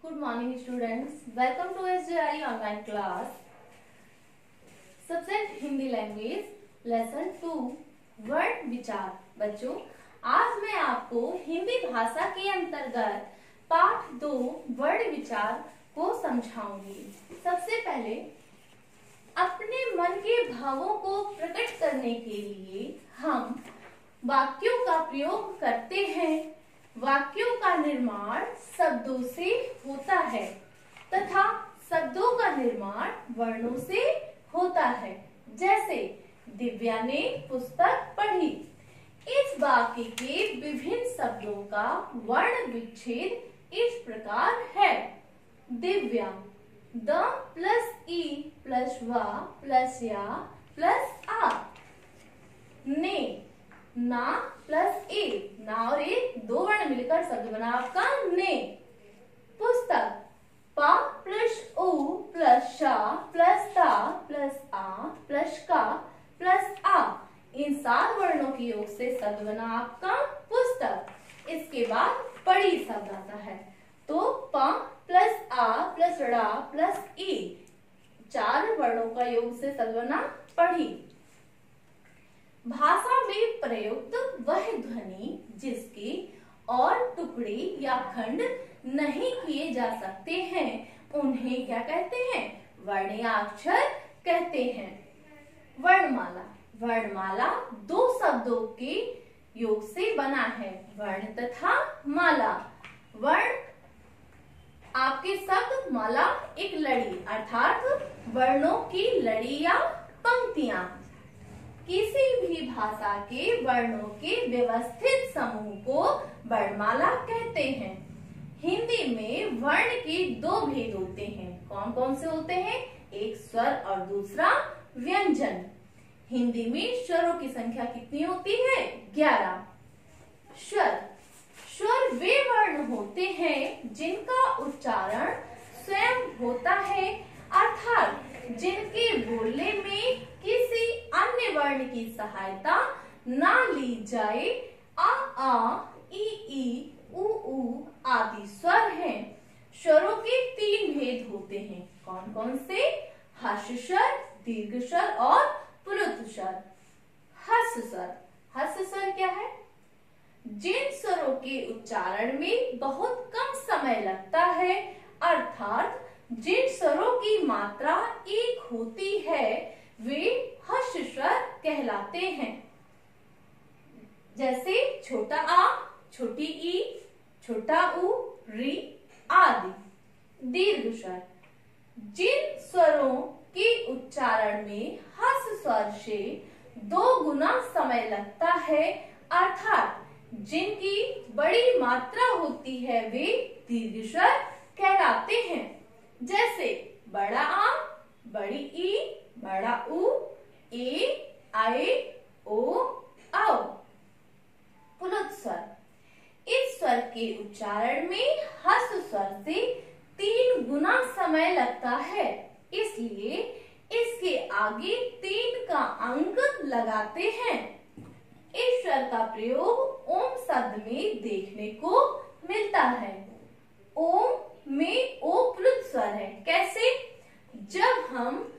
Good morning students. Welcome to SJRE online class. Subject Hindi language lesson 2 वर्ण विचार। बच्चों, आज मैं आपको हिंदी भाषा के अंतर्गत पाठ 2 वर्ण विचार को समझाऊंगी। सबसे पहले अपने मन के भावों को प्रकट करने के लिए हम वाक्यों का प्रयोग करते हैं। वाक्यों का निर्माण शब्दों से होता है तथा शब्दों का निर्माण वर्णों से होता है। जैसे दिव्या ने पुस्तक पढ़ी। इस वाक्य के विभिन्न शब्दों का वर्ण विच्छेद इस प्रकार है। Divya the plus E plus वा प्लस या प्लस आ। ने ना प्लस ए, ना और ए दो वर्ण मिलकर शब्द बना आपका ने। पुस्तक पा प्लस उ प्लस शा प्लस ता प्लस आ प्लस का प्लस आ। इन 7 वर्णों के योग से शब्द बना आपका पुस्तक। इसके बाद पढ़ी शब्द आता है तो पा प्लस आ प्लस ड़ा प्लस ई 4 वर्णों का योग से शब्द बना पढ़ी। भाषा में प्रयुक्त वह ध्वनि जिसके और टुकड़े या खंड नहीं किए जा सकते हैं उन्हें क्या कहते हैं? वर्ण या अक्षर कहते हैं। वर्णमाला। वर्णमाला 2 शब्दों के योग से बना है, वर्ण तथा माला। वर्ण आपके शब्द, माला एक लड़ी अर्थात वर्णों की लड़ी या पंक्तियां। किसी भी भाषा के वर्णों के व्यवस्थित समूह को वर्णमाला कहते हैं। हिंदी में वर्ण के 2 भेद होते हैं। कौन कौन से होते हैं? एक स्वर और दूसरा व्यंजन। हिंदी में स्वरों की संख्या कितनी होती है? 11। स्वर। स्वर वे वर्ण होते हैं जिनका उच्चारण स्वयं होता है अर्थात जिनके बोलने में किसी अन्य वर्ण की सहायता ना ली जाए। आ ई उ आदि स्वर हैं। स्वरों के 3 भेद होते हैं। कौन कौन से? ह्रस्व स्वर, दीर्घ स्वर और प्लुत स्वर। ह्रस्व स्वर। ह्रस्व स्वर क्या है? जिन स्वरों के उच्चारण में बहुत कम समय लगता है अर्थात जिन स्वरों की मात्रा एक होती है वे ह्रस्व स्वर कहलाते हैं। जैसे छोटा आ, छोटी ई, छोटा उ, री आदि। दीर्घ स्वर। जिन स्वरों के उच्चारण में ह्रस्व स्वर से 2 गुना समय लगता है अर्थात जिनकी बड़ी मात्रा होती है वे दीर्घ स्वर कहलाते हैं। जैसे बड़ा आ, बड़ी ई, बड़ा उ, ए, आए, ओ, आओ। प्लुत स्वर। इस स्वर के उच्चारण में ह्रस्व स्वर से 3 गुना समय लगता है इसलिए इसके आगे 3 का अंक लगाते हैं। इस स्वर का प्रयोग ओम शब्द में देखने को मिलता है। ओम में ओ प्लुत स्वर है। कैसे? जब हम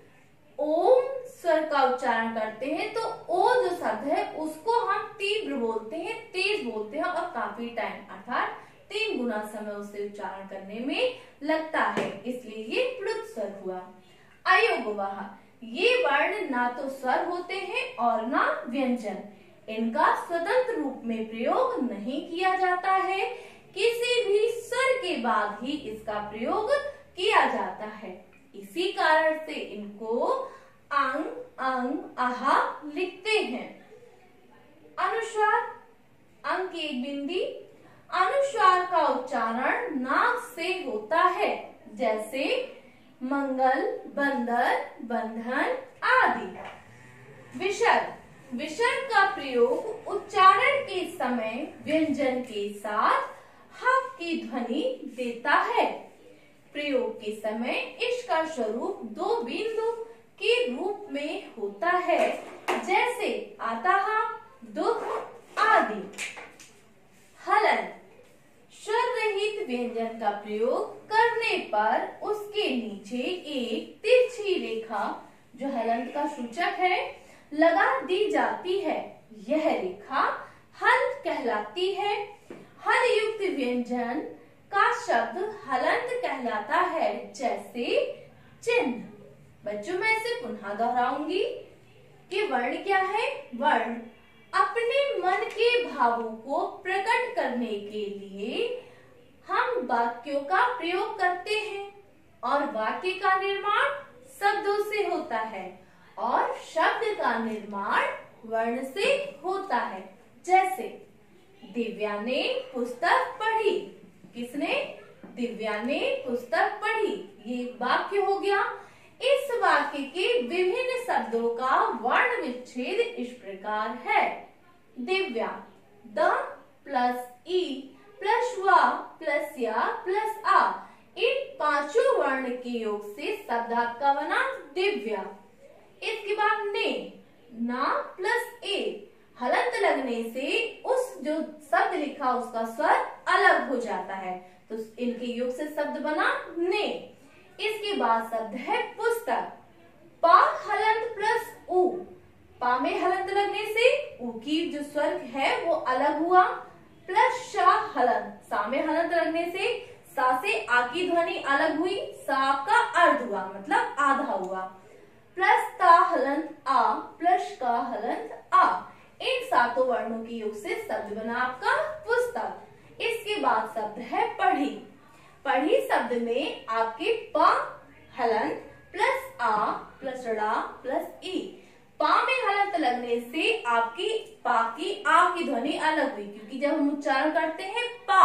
ओम स्वर का उच्चारण करते हैं तो ओ जो शब्द है उसको हम तीव्र बोलते हैं, तेज बोलते हैं और काफी टाइम अर्थात 3 गुना समय उसे उच्चारण करने में लगता है इसलिए ये प्लुत स्वर हुआ। अयोगवाह। ये वर्ण ना तो स्वर होते हैं और ना व्यंजन। इनका स्वतंत्र रूप में प्रयोग नहीं किया जाता है। किसी भी स्वर के बाद ही इसका प्रयोग किया जाता है। इसी कारण से इनको अंग, अंग, आहा लिखते हैं। अनुस्वार। अंग की एक बिंदी। अनुस्वार का उच्चारण नाक से होता है जैसे मंगल, बंदर, बंधन आदि। विसर्ग। विसर्ग का प्रयोग उच्चारण के समय व्यंजन के साथ हक की ध्वनि देता है। प्रयोग के समय इसका स्वरूप 2 बिंदु के रूप में होता है जैसे अतः, दुख आदि। हलन। स्वर रहित व्यंजन का प्रयोग करने नीचे एक तिरछी रेखा जो हलंत का सूचक है लगा दी जाती है। यह रेखा हल कहलाती है। हल युक्त व्यंजन का शब्द हलंत कहलाता है, जैसे चिन्ह। बच्चों मैं इसे पुनः दोहराऊंगी कि वर्ण क्या है। वर्ण अपने मन के भावों को प्रकट करने के लिए हम वाक्यों का प्रयोग करते हैं और वाक्य का निर्माण शब्दों से होता है और शब्द का निर्माण वर्ण से होता है। जैसे दिव्या ने पुस्तक पढ़ी। किसने? दिव्या ने पुस्तक पढ़ी। ये एक वाक्य हो गया। इस वाक्य के विभिन्न शब्दों का वर्ण विच्छेद इस प्रकार है। Divya, the plus E plus वा प्लस या प्लस आ, इन पांचों वर्ण के योग से शब्द आपका बना दिव्या। इसके बाद ने, ना प्लस ए, हलंत लगने से उस जो शब्द लिखा उसका स्वर अलग हो जाता है, तो इनके योग से शब्द बना ने। इसके बाद शब्द है पुस्तक। पा हलंत प्लस उ, पा में हलंत लगने से उ की जो स्वर है वो अलग हुआ, प्लस शा हलंत, सा में हलंत लगने से सा से आ की ध्वनि अलग हुई, सा का अर्ध हुआ मतलब आधा हुआ, प्लस ता हलंत आ प्लस का हलंत आ, इन सातों वर्णों के योग से शब्द बना आपका पुस्तक। इसके बाद शब्द है पढ़ी। पढ़ी शब्द में आपके पा हलंत प्लस आ प्लस ड़ा प्लस ई, पा में हलंत लगने से आपकी पा की आ की ध्वनि अलग हुई, क्योंकि जब हम उच्चारण करते हैं पा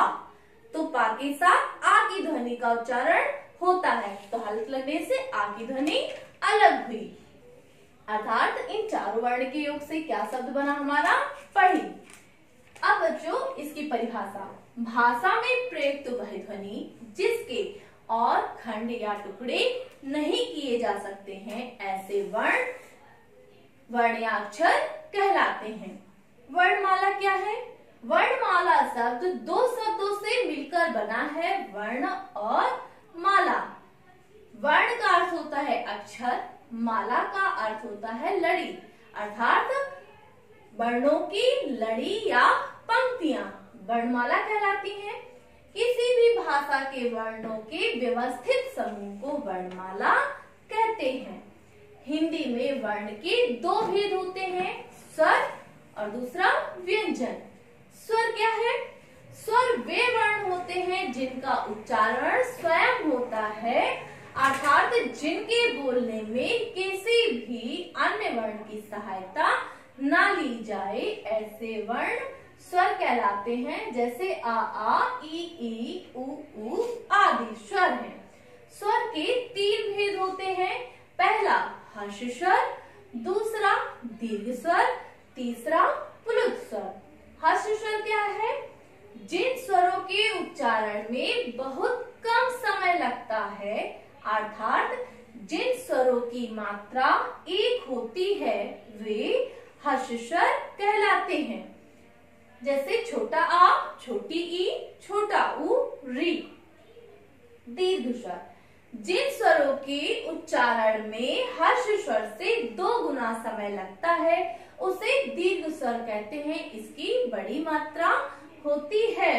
तो पा के साथ आ की ध्वनि का उच्चारण होता है, तो हलंत लगने से आ की ध्वनि अलग हुई। अर्थात इन चारों वर्ण के योग से क्या शब्द बना हमारा? पढ़ी। अब बच्चों इसकी परिभाषा। भाषा में प्रयुक्त वह ध्वनि जिसके और खंड या टुकड़े नहीं किए जा सकते हैं, ऐसे वर्ण या अक्षर कहलाते हैं। वर्णमाला क्या है? वर्णमाला शब्द दो शब्दों से मिलकर बना है, वर्ण और माला। वर्ण का अर्थ होता है अक्षर, माला का अर्थ होता है लड़ी, अर्थात वर्णों की लड़ी या पंक्तियां वर्णमाला कहलाती हैं। किसी भी भाषा के वर्णों के व्यवस्थित समूह को वर्णमाला कहते हैं। हिंदी में वर्ण के दो भेद होते हैं, स्वर और दूसरा व्यंजन। स्वर क्या है? स्वर वे वर्ण होते हैं जिनका उच्चारण स्वयं होता है, अर्थात जिनके बोलने में किसी भी अन्य वर्ण की सहायता न ली जाए, ऐसे वर्ण स्वर कहलाते हैं। जैसे आ ई उ आदि स्वर हैं। स्वर के तीन भेद होते हैं। पहला हर्ष स्वर, दूसरा दीर्घ स्वर, तीसरा प्लुत स्वर। हर्ष स्वर क्या है? जिन स्वरों के उच्चारण में बहुत कम समय लगता है, अर्थात जिन स्वरों की मात्रा एक होती है, वे हर्ष स्वर कहलाते हैं। जैसे छोटा आ, छोटी ई, छोटा उ, री। दीर्घ स्वर, जिन स्वरों के उच्चारण में हर्ष स्वर से 2 गुना समय लगता है, उसे दीर्घ स्वर कहते हैं। इसकी बड़ी मात्रा होती है।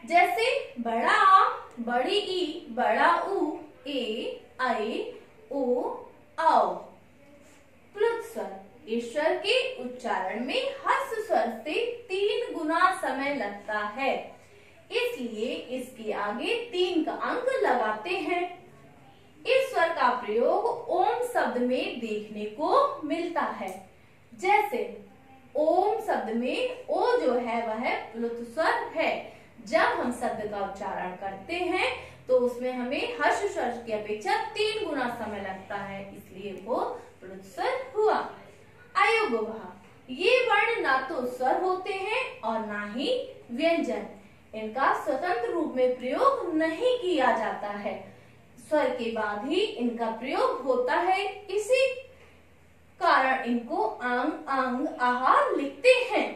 जैसे बड़ा आ, बड़ी ई, बड़ा उ, ए, ऐ, ओ, औ। प्लुत स्वर, इस स्वर के उच्चारण में हर्ष स्वर से 3 गुना समय लगता है, इसलिए इसके आगे 3 का अंक लगाते हैं। इस स्वर का प्रयोग ओम शब्द में देखने को मिलता है। जैसे ओम शब्द में ओ जो है वह प्लुत स्वर है। जब हम शब्द का उच्चारण करते हैं तो उसमें हमें हर्ष स्वर की अपेक्षा 3 गुना समय लगता है, इसलिए वो प्लुत स्वर हुआ। अयोगोवः, ये वर्ण ना तो स्वर होते हैं और ना ही व्यंजन। इनका स्वतंत्र रूप में प्रयोग नहीं किया जाता है, स्वर के बाद ही इनका प्रयोग होता है। इसी कारण इनको अंग, अंग, आहार लिखते हैं।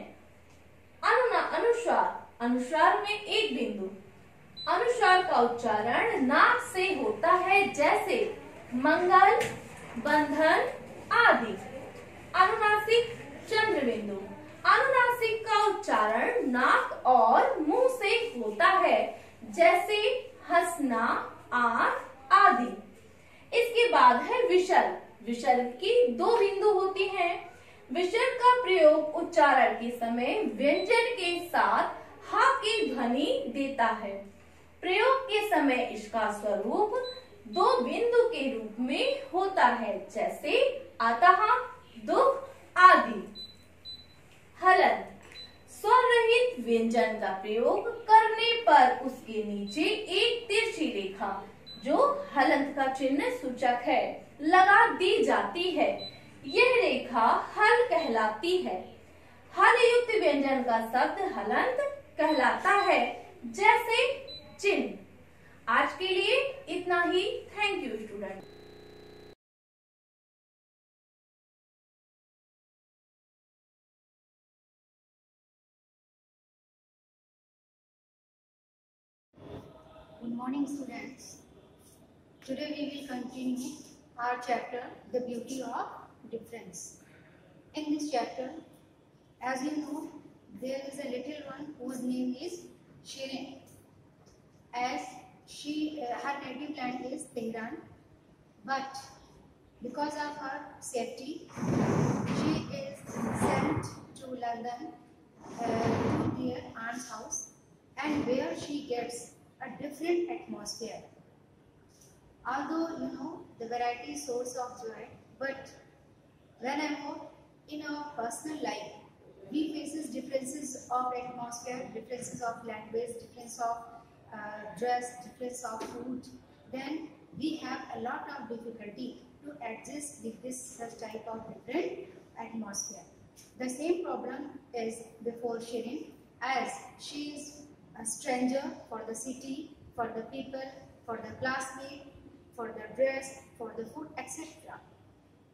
अनुस्वार, अनुस्वार में एक बिंदु। अनुस्वार का उच्चारण नाक से होता है, जैसे मंगल, बंधन आदि। अनुनासिक चंद्रबिंदु। अनुनासिक का उच्चारण नाक और मुंह से होता है, जैसे हंसना, आंख आदि। इसके बाद है विसर्ग। विसर्ग की दो बिंदु होती हैं। विसर्ग का प्रयोग उच्चारण के समय व्यंजन के साथ हा की ध्वनि देता है। प्रयोग के समय इसका स्वरूप दो बिंदु के रूप में होता है, जैसे अतः, दुख आदि। हलंत। स्वर रहित व्यंजन का प्रयोग करने पर उसके नीचे एक तिरछी रेखा, जो हलंत का चिन्ह सूचक है, लगा दी जाती है। यह रेखा हल कहलाती है। हल युक्त व्यंजन का शब्द हलंत कहलाता है, जैसे चिन्ह। आज के लिए इतना ही। Thank you student. Good morning, students. Today we will continue our chapter, The Beauty of Difference. In this chapter, as you know, there is a little one whose name is Shirin. As her native land is Tehran, but because of her safety, she is sent to London to their aunt's house, and where she gets a different atmosphere. Although you know the variety is source of joy, but whenever in our personal life we faces differences of atmosphere, differences of language, difference of dress, difference of food, then we have a lot of difficulty to adjust with this such type of different atmosphere. The same problem is before Shirin, as she is a stranger for the city, for the people, for the classmate, for the dress, for the food, etc.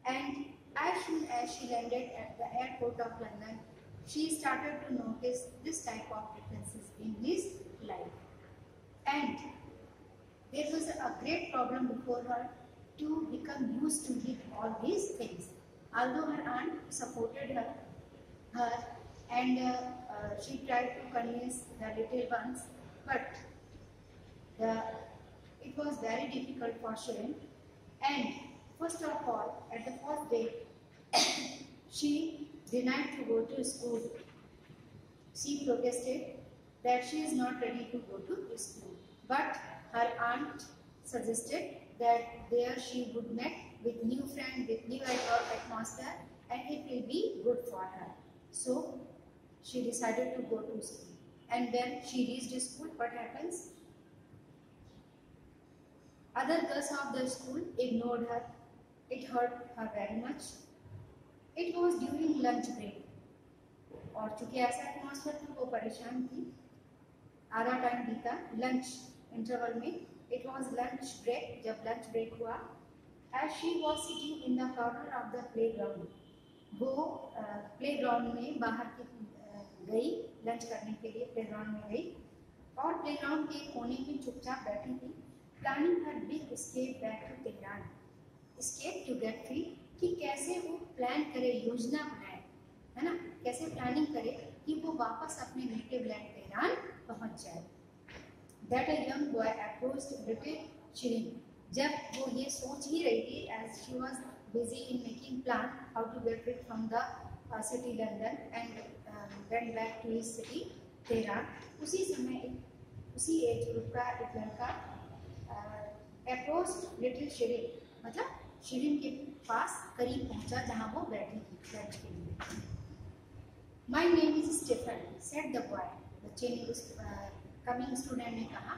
And as soon as she landed at the airport of London, she started to notice this type of differences in his life. And there was a great problem before her to become used to with all these things. Although her aunt supported her and she tried to convince the little ones, but it was very difficult for Shirin. And first of all, at the first day, she denied to go to school. She protested that she is not ready to go to school. But her aunt suggested that there she would meet with new friends, with new atmosphere, and it will be good for her. So she decided to go to school. And when she reached school, what happens? Other girls of the school ignored her. It hurt her very much. It was during lunch break. और चूंकि ऐसा atmosphere था, वो परेशान थी। आधा time बीता lunch interval में। It was lunch break. जब लंच ब्रेक हुआ, as she was sitting in the corner of the playground, वो प्ले ग्राउंड में बाहर की गई लंच करने के लिए, प्ले ग्राउंड में गई और प्ले ग्राउंड के कोने में चुपचाप बैठी थी, planning her big escape back to Tehran, escape to get free, कि कैसे वो प्लान करे, योजना बनाए, है ना, कैसे प्लानिंग करे कि वो वापस अपने नेटिव लैंड तेहरान पहुंच जाए। That a young boy approached little Shirin. जब वो ये सोच ही रही थी, as she was busy in making plan how to get rid from the city London and went back to his city Tehran, उसी समय उसी एज ग्रुप का एक लड़का अप्रोच्ड लिटिल शिरीन, मतलब शिरीन के पास करीब पहुंचा जहां वो बैठी थी लंच के लिए। My name is Stephen, said the boy. बच्चे ने उस कमिंग स्टूडेंट ने कहा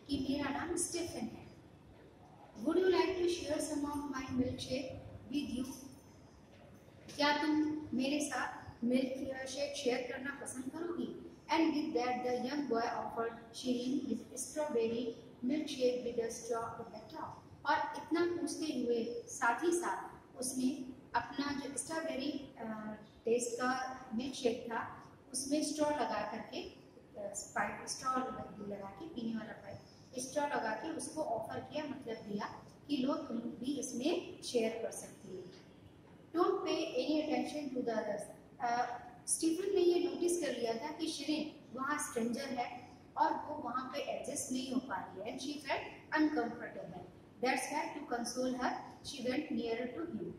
कि मेरा नाम स्टीफन है। Would you like to share some of my milkshake with you? क्या तुम मेरे साथ मिल्क शेक शेयर करना पसंद करोगी? And with that, the young boy offered Shirin his strawberry milkshake with a straw at the top. और इतना पूछते हुए साथ ही साथ उसने अपना जो स्ट्रॉबेरी टेस्ट का मिल्क शेक था उसमें स्ट्रॉ लगा करके स्ट्रॉ लगा के, पीने वाला पाइप स्ट्रॉ लगा के उसको ऑफर किया, मतलब दिया कि लो तुम भी इसमें शेयर कर सकती हो। Don't pay any attention to the others. Stephen ने ये नोटिस कर लिया था कि शिरीन वहाँ स्ट्रेंजर है और वो वहाँ पे एडजस्ट नहीं हो पा रही है, and she felt uncomfortable. That's why to console her she went nearer to him.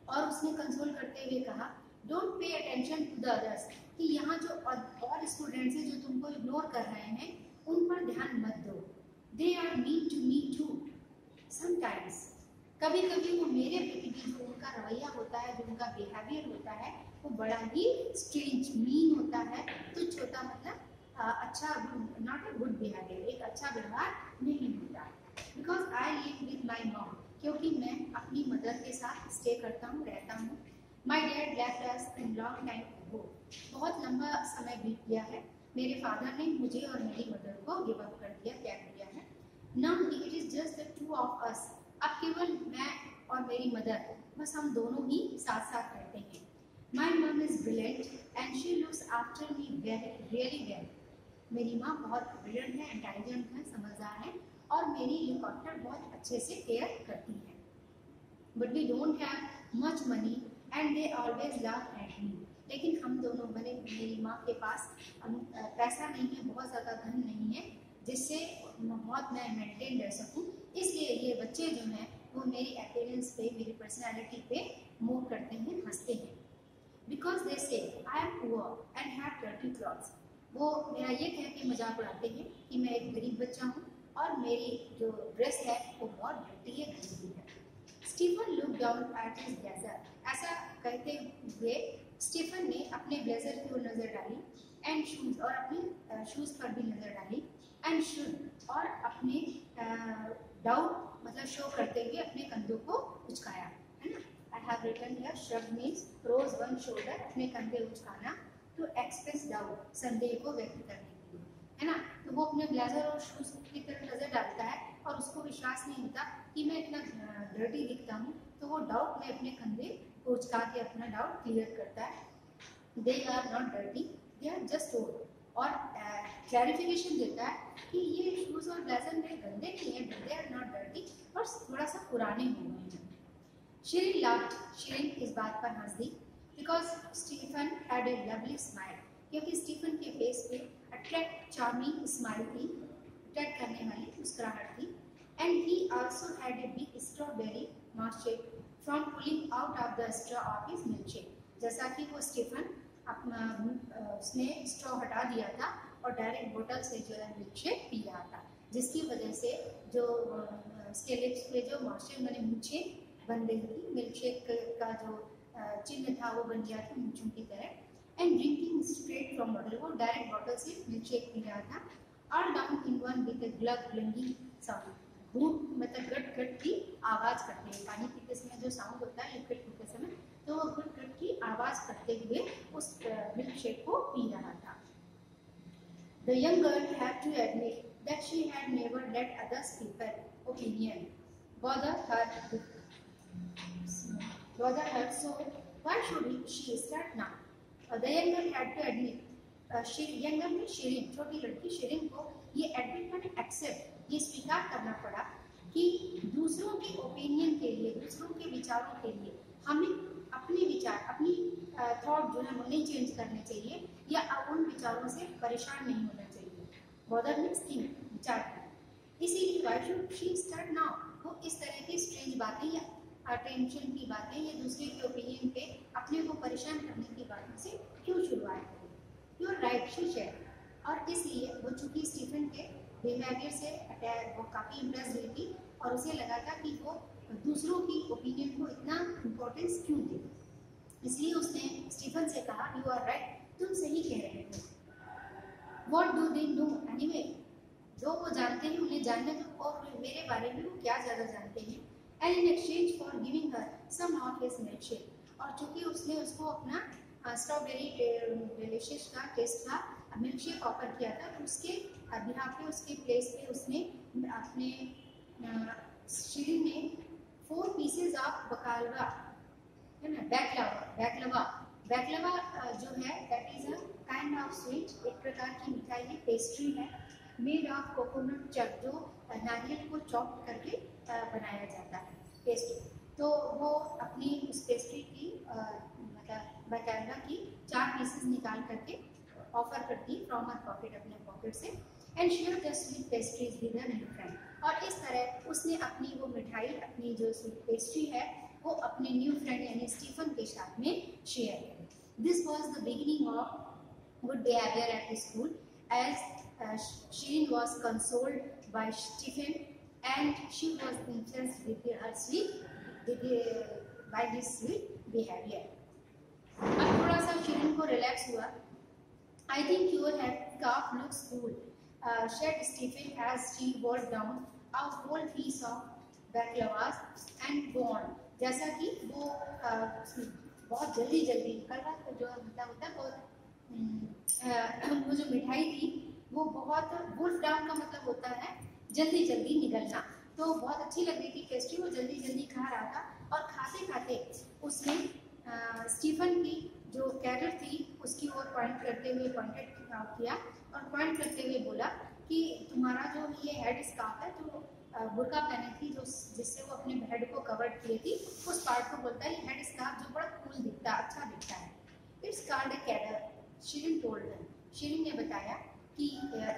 और उसने कंसोल करते हुए कहा, don't pay attention to the others, कि यहाँ जो और स्टूडेंट्स हैं जो तुमको इग्नोर कर रहे हैं उन पर ध्यान मत दो। They are mean to me too sometimes. कभी कभी वो मेरे प्रति भी जो उनका रवैया होता है, जो उनका बिहेवियर होता है, वो बड़ा ही स्ट्रेंज मीन होता है। तो छोटा मतलब अच्छा, नॉट अ गुड बिहेवियर, एक अच्छा व्यवहार नहीं होता। Because I live with my mom, क्योंकि मैं अपनी मदर के साथ स्टे करता हूँ, रहता हूँ। My dad left us in long time ago, बहुत लंबा समय बीत गया है, मेरे फादर ने मुझे और मेरी मदर को गिव अप कर दिया, त्याग दिया है। Now it is just the two of us, अब केवल मैं और मेरी मदर, बस हम दोनों ही साथ साथ रहते हैं। माई मम is brilliant and she looks after me really well. मेरी माँ बहुत ब्रिलियंट है, इंटेलिजेंट है, समझदार है और मेरी लुक आफ्टर बहुत अच्छे से केयर करती है। But we don't have much money and they always laugh at me, लेकिन हम दोनों मेरी माँ के पास पैसा नहीं है, बहुत ज़्यादा धन नहीं है जिससे बहुत मैं मेंटेन रह सकूँ, इसलिए ये बच्चे जो हैं वो मेरी अपीयरेंस पे, मेरी पर्सनैलिटी पे मूव करते हैं, हंसते हैं। बिकॉज दे से I am poor and have dirty clothes, वो मेरा ये कह के मजाक उड़ाते हैं कि मैं एक गरीब बच्चा हूँ और मेरी जो ड्रेस है वो बहुत डर्टी है, गंदी है। Stephen look down at his blazer, ऐसा कहते हुए स्टीफन ने अपने ब्लेजर की ओर नजर डाली, एंड शूज, और अपने शूज पर भी नजर डाली, एंड शुड, और अपने डाउट मतलब शो करते हुए अपने कंधों को उचकाया, है ना। I have written here shrug means rose one shoulder, अपने कंधे उचकाना, टू एक्सप्रेस डाउट, संदेह को व्यक्त करने के लिए, है ना। तो वो अपने ब्लेजर और शूज की तरफ नजर डालता है और उसको विश्वास नहीं होता कि मैं इतना डर्टी दिखता हूँ, तो वो डाउट में अपने कंधे को उचका के अपना डाउट क्लियर करता है। They are not dirty, they are just old, और क्लैरिफिकेशन देता है कि ये शूज और ब्लेजर मेरे गंदे नहीं है, दे आर नॉट डर्टी, और थोड़ा सा पुराने हो गए हैं। शिरीन लाफ्ड, शिरीन इस बात पर हंस दी, because Stephen had a lovely smile, क्योंकि स्टीफन के फेस पे अट्रैक्ट चार्मिंग स्माइल थी, अट्रैक्ट करने वाली मुस्कुराहट थी। And he also had a big strawberry milkshake from pulling out of the straw of his milkshake, जैसा कि वो स्टीफन अपना उसने स्ट्रॉ हटा दिया था और डायरेक्ट बोतल से जो है मिल्कशेक पी रहा था, जिसकी वजह से जो उसके लिप्स पे जो मार्शल मैंने मूछे बन गई थी, मिल्कशेक का जो चिन्ह था वो बन गया था मूछों की तरह। And drinking straight from bottle, वो डायरेक्ट बॉटल से मिल्कशेक पी रहा था। और down in one with a glug glugging sound, घूट मतलब गट गट की आवाज करते हैं, पानी पीते समय जो साउंड होता है लिक्विड पीते समय, तो वो गट गट की आवाज करते हुए उस मिल्क शेक को पी रहा था। The young girl had to admit that she had never let others people's opinion bother her, so why should she start now? The young girl had to admit, young girl में शिरीन, छोटी लड़की शिरीन को ये admit करना, accept, ये स्वीकार करना पड़ा कि दूसरों के ओपिनियन के लिए, दूसरों के विचारों के लिए हमें अपने विचार, अपनी थॉट जो है वो नहीं चेंज करने चाहिए, या उन विचारों से परेशान नहीं होना चाहिए। बॉदर मीन्स थिंक, विचार करना। इसीलिए why should she start now, वो इस तरह की स्ट्रेंज बातें या टेंशन की बातें या दूसरे के ओपिनियन पे अपने को परेशान करने की बातों से क्यों शुरुआत करें। You are right, she share. और इसलिए वो चूंकि स्टीफन के बिहेवियर से वो काफ़ी इम्प्रेस हुई थी और उसे लगा था कि वो दूसरों की ओपिनियन को इतना इम्पोर्टेंस क्यों दे, इसलिए उसने स्टीफन से कहा, यू आर राइट, तुम सही कह रहे हो। What do they know anyway, जो वो जानते हैं उन्हें जानने दो, और मेरे बारे में वो क्या ज़्यादा जानते हैं। And in exchange for giving her some of his milkshake, और चूंकि उसने उसको अपना स्ट्रॉबेरी डिलीशियस का टेस्ट का मिल्कशेक ऑफर किया था, तो उसके बिहाफ पे, उसके प्लेस पे उसने अपने शिरीन ने 4 पीसेज ऑफ बकालवा, है ना, बैकलवा जो है that is a kind of sweet एक प्रकार की मिठाई है, पेस्ट्री है, मेड ऑफ कोकोनट चप, जो नारियल को चॉप करके बनाया जाता है पेस्ट्री। तो वो अपनी उस पेस्ट्री की मतलब बकायदा की 4 पीसेस निकाल करके ऑफर करती फ्रॉम हर पॉकेट, अपने पॉकेट से, and share the sweet pastries with her new friend. और इस तरह उसने अपनी वो मिठाई, अपनी जो स्वीट पेस्ट्री है, वो अपने न्यू फ्रेंड यानी स्टीफन के साथ में शेयर करी। This was the beginning of good behaviour at the school, as Shirin was consoled by Stephen and she was influenced with her sweet by this sweet behaviour. अब थोड़ा सा शीरिन को relax हुआ। I think your scarf looks cool, said Stephen as she wore down a whole piece of baklava and gone. जैसा कि वो बहुत जल्दी निकल रहा था, जो मतलब होता है बहुत, वो जो मिठाई थी वो बहुत, वुल्फ डाउन का मतलब होता है जल्दी निकलना, तो बहुत अच्छी लग रही थी पेस्ट्री, वो जल्दी खा रहा था। और खाते खाते उसने स्टीफन की जो कैरेट थी उसकी ओर पॉइंट करते हुए किया और पॉइंट करते हुए बोला कि तुम्हारा जो ये हेड स्कार्फ है, जो बुर्का पहने थी, जो जिससे वो अपने हेड को कवर किए थी, उस पार्ट को बोलता है ये हेड स्कार्फ जो बड़ा कूल दिखता है, अच्छा दिखता है। It's called a cadre, Shirin told him. Shirin ने बताया कि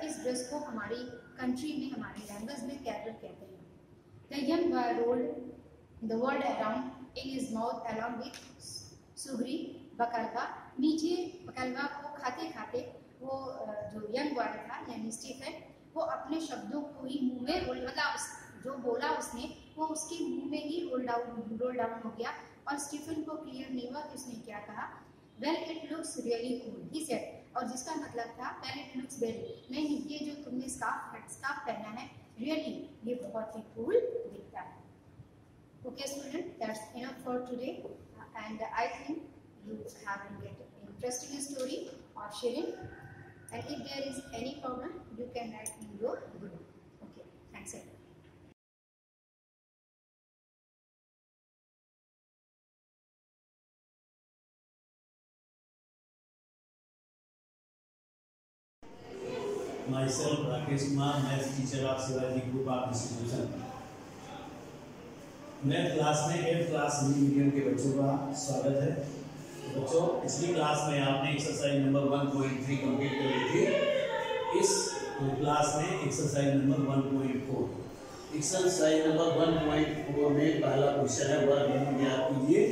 इस ड्रेस को हमारी कंट्री में, हमारी लैंग्वेज में कैडर कहते हैं। The young boy rolled the word around in his mouth along with sugary baklava. मीठे बकलवा को खाते खाते वो जो यंग बॉय था यानी स्टीफन, वो अपने शब्दों को ही मुंह में मतलब जो बोला उसने वो उसके मुंह में ही रोल डाउन हो गया। और स्टीफन को क्लियर नहीं हुआ कि उसने क्या कहा। Well it looks really cool he said, और जिसका मतलब था वेल इट लुक्स वेरी, नहीं ये जो तुमने स्कार्फ पहना है रियली ये बहुत ही कूल दिखता है। Okay student, that's enough for today, and I think you have get interesting story of Shirin, and if there is any problem you can write in your group. Okay, thanks a lot. Myself Rakesh Kumar, math teacher of Shivaji Group of Institution. Math class में 8th class Hindi medium के बच्चों का स्वागत है। तो बच्चों, पिछली class में आपने एक्सरसाइज नंबर 1.3 कंप्लीट कर ली थी। इस क्लास में एक्सरसाइज नंबर 1.4। एक्सरसाइज नंबर 1.4 में पहला क्वेश्चन है वर्गमूल ज्ञात कीजिए,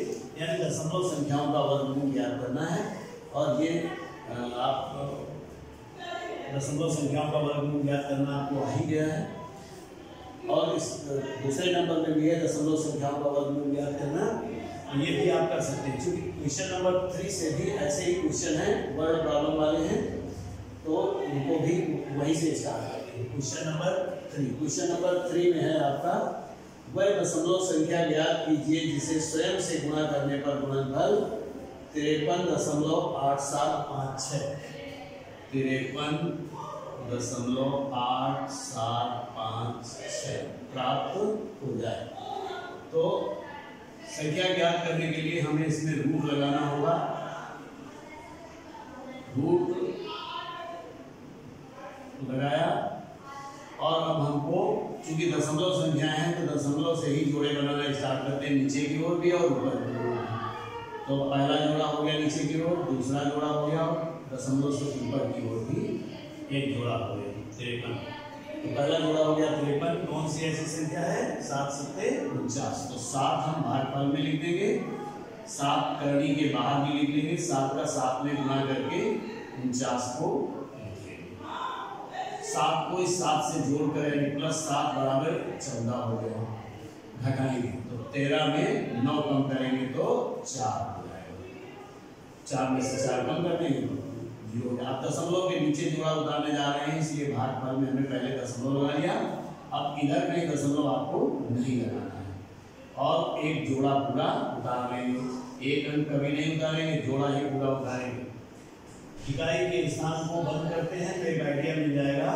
यानी दशमलव संख्याओं का वर्गमूल ज्ञात करना है। और ये आप दशमलव संख्याओं का वर्गमूल ज्ञात करना आपको आ ही गया है। और इस दूसरे नंबर में भी है दशमलव संख्याओं का वर्गमूल ज्ञात करना, ये भी आप कर सकते हैं। क्योंकि क्वेश्चन नंबर 3 से भी ऐसे ही क्वेश्चन हैं, वर्ड प्रॉब्लम वाले हैं, तो उनको भी वहीं से स्टार्ट करते हैं। क्वेश्चन नंबर 3 में है आपका वह दशमलव संख्या ज्ञात कीजिए जिसे स्वयं से गुणा करने पर गुणनफल 53.8756 53.8756 प्राप्त हो जाए। तो संख्या ज्ञात करने के लिए हमें इसमें रूट लगाना होगा। रूट लगाया और अब हमको चूंकि दशमलव संख्या है तो दशमलव से ही जोड़े बनाना स्टार्ट करते हैं, नीचे की ओर भी और ऊपर की ओर। तो पहला जोड़ा हो गया नीचे की ओर, दूसरा जोड़ा हो गया दशमलव से ऊपर की ओर भी एक जोड़ा हो गया 53। तो पहला जोड़ा हो गया 53। कौन सी ऐसी संख्या है? 7 सत्ते 49। तो 7 हम भागफल में लिख देंगे, 7 करनी के बाहर भी लिख लेंगे, 7 का 7 में गुणा करके 49 को लिख लेंगे। 7 को इस 7 से जोड़ करेंगे प्लस 7 बराबर 14 हो गया, घटाएंगे तो 13 में 9 कम करेंगे तो 4 हो जाएगा। 4 में से 4 कम कर देंगे तो 0 हो गया। आप दशमलव के नीचे जोड़ा उतारने जा रहे हैं, इसलिए भागफल में हमने पहले दशमलव लगा लिया। अब इधर कहीं दशमलव आपको नहीं लगाना है और एक जोड़ा पूरा उतार लेंगे। एक अंक कभी नहीं उतारेंगे, जोड़ा ही पूरा उतारेंगे। इकाई के स्थान को बंद करते हैं तो एक आइडिया मिल जाएगा।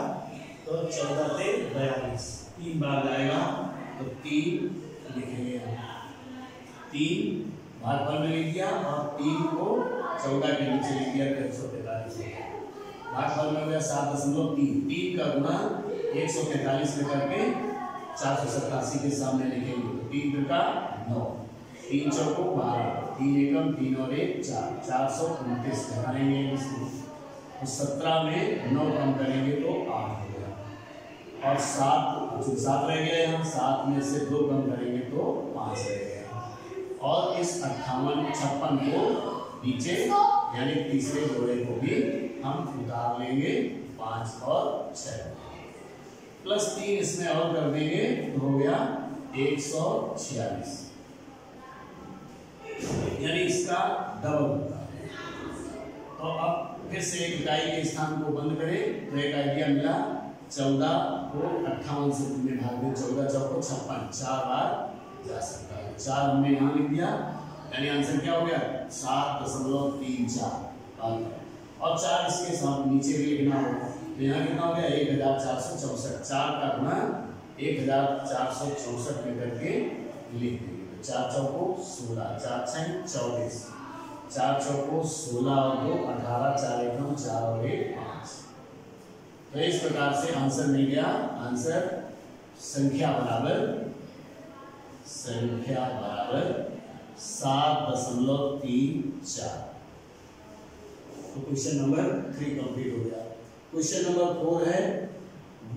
तो 14 से 42 3 बार जाएगा तो 3 लिखेंगे, 3 भागफल में लिख दिया और 3 को 14 के नीचे लिख दिया तो 143। भागफल में हो गया 7.3, 3 का गुणा 143 में करके 487 के सामने लिखेंगे तो 3 त्रिका 9, 3 चौको 12, 3 एकम 3 और 1 4, 429 घटाएंगे इसको तो 17 में 9 कम करेंगे तो 8 हो गया और 7 रह गया यहाँ, 7 में से 2 कम करेंगे तो 5 रह गया और इस 58 को नीचे यानी तीसरे जोड़े को भी हम उतार लेंगे 5 और 6 प्लस 3 इसमें और कर देंगे तो हो गया 146 यानी इसका डबल होता है। तो अब फिर से एक इकाई के स्थान को बंद करें तो एक आइडिया मिला 14 को 58 से में भाग दें 14 चौको 56 4 बार जा सकता है 4 हमने यहाँ लिख दिया यानी आंसर क्या हो गया 7.34 और 4 इसके साथ नीचे भी लिखना होगा तो यहाँ कितना हो गया 1464 4 का गुणा 1464 में करके लिख देंगे तो 4 चौको 16 4 6 24 4 चौको 16 और 2 18 4 एकम 4 और 1 5 तो इस प्रकार से आंसर मिल गया। आंसर संख्या बराबर 7.34 तो क्वेश्चन नंबर 3 कंप्लीट हो गया। क्वेश्चन नंबर 4 है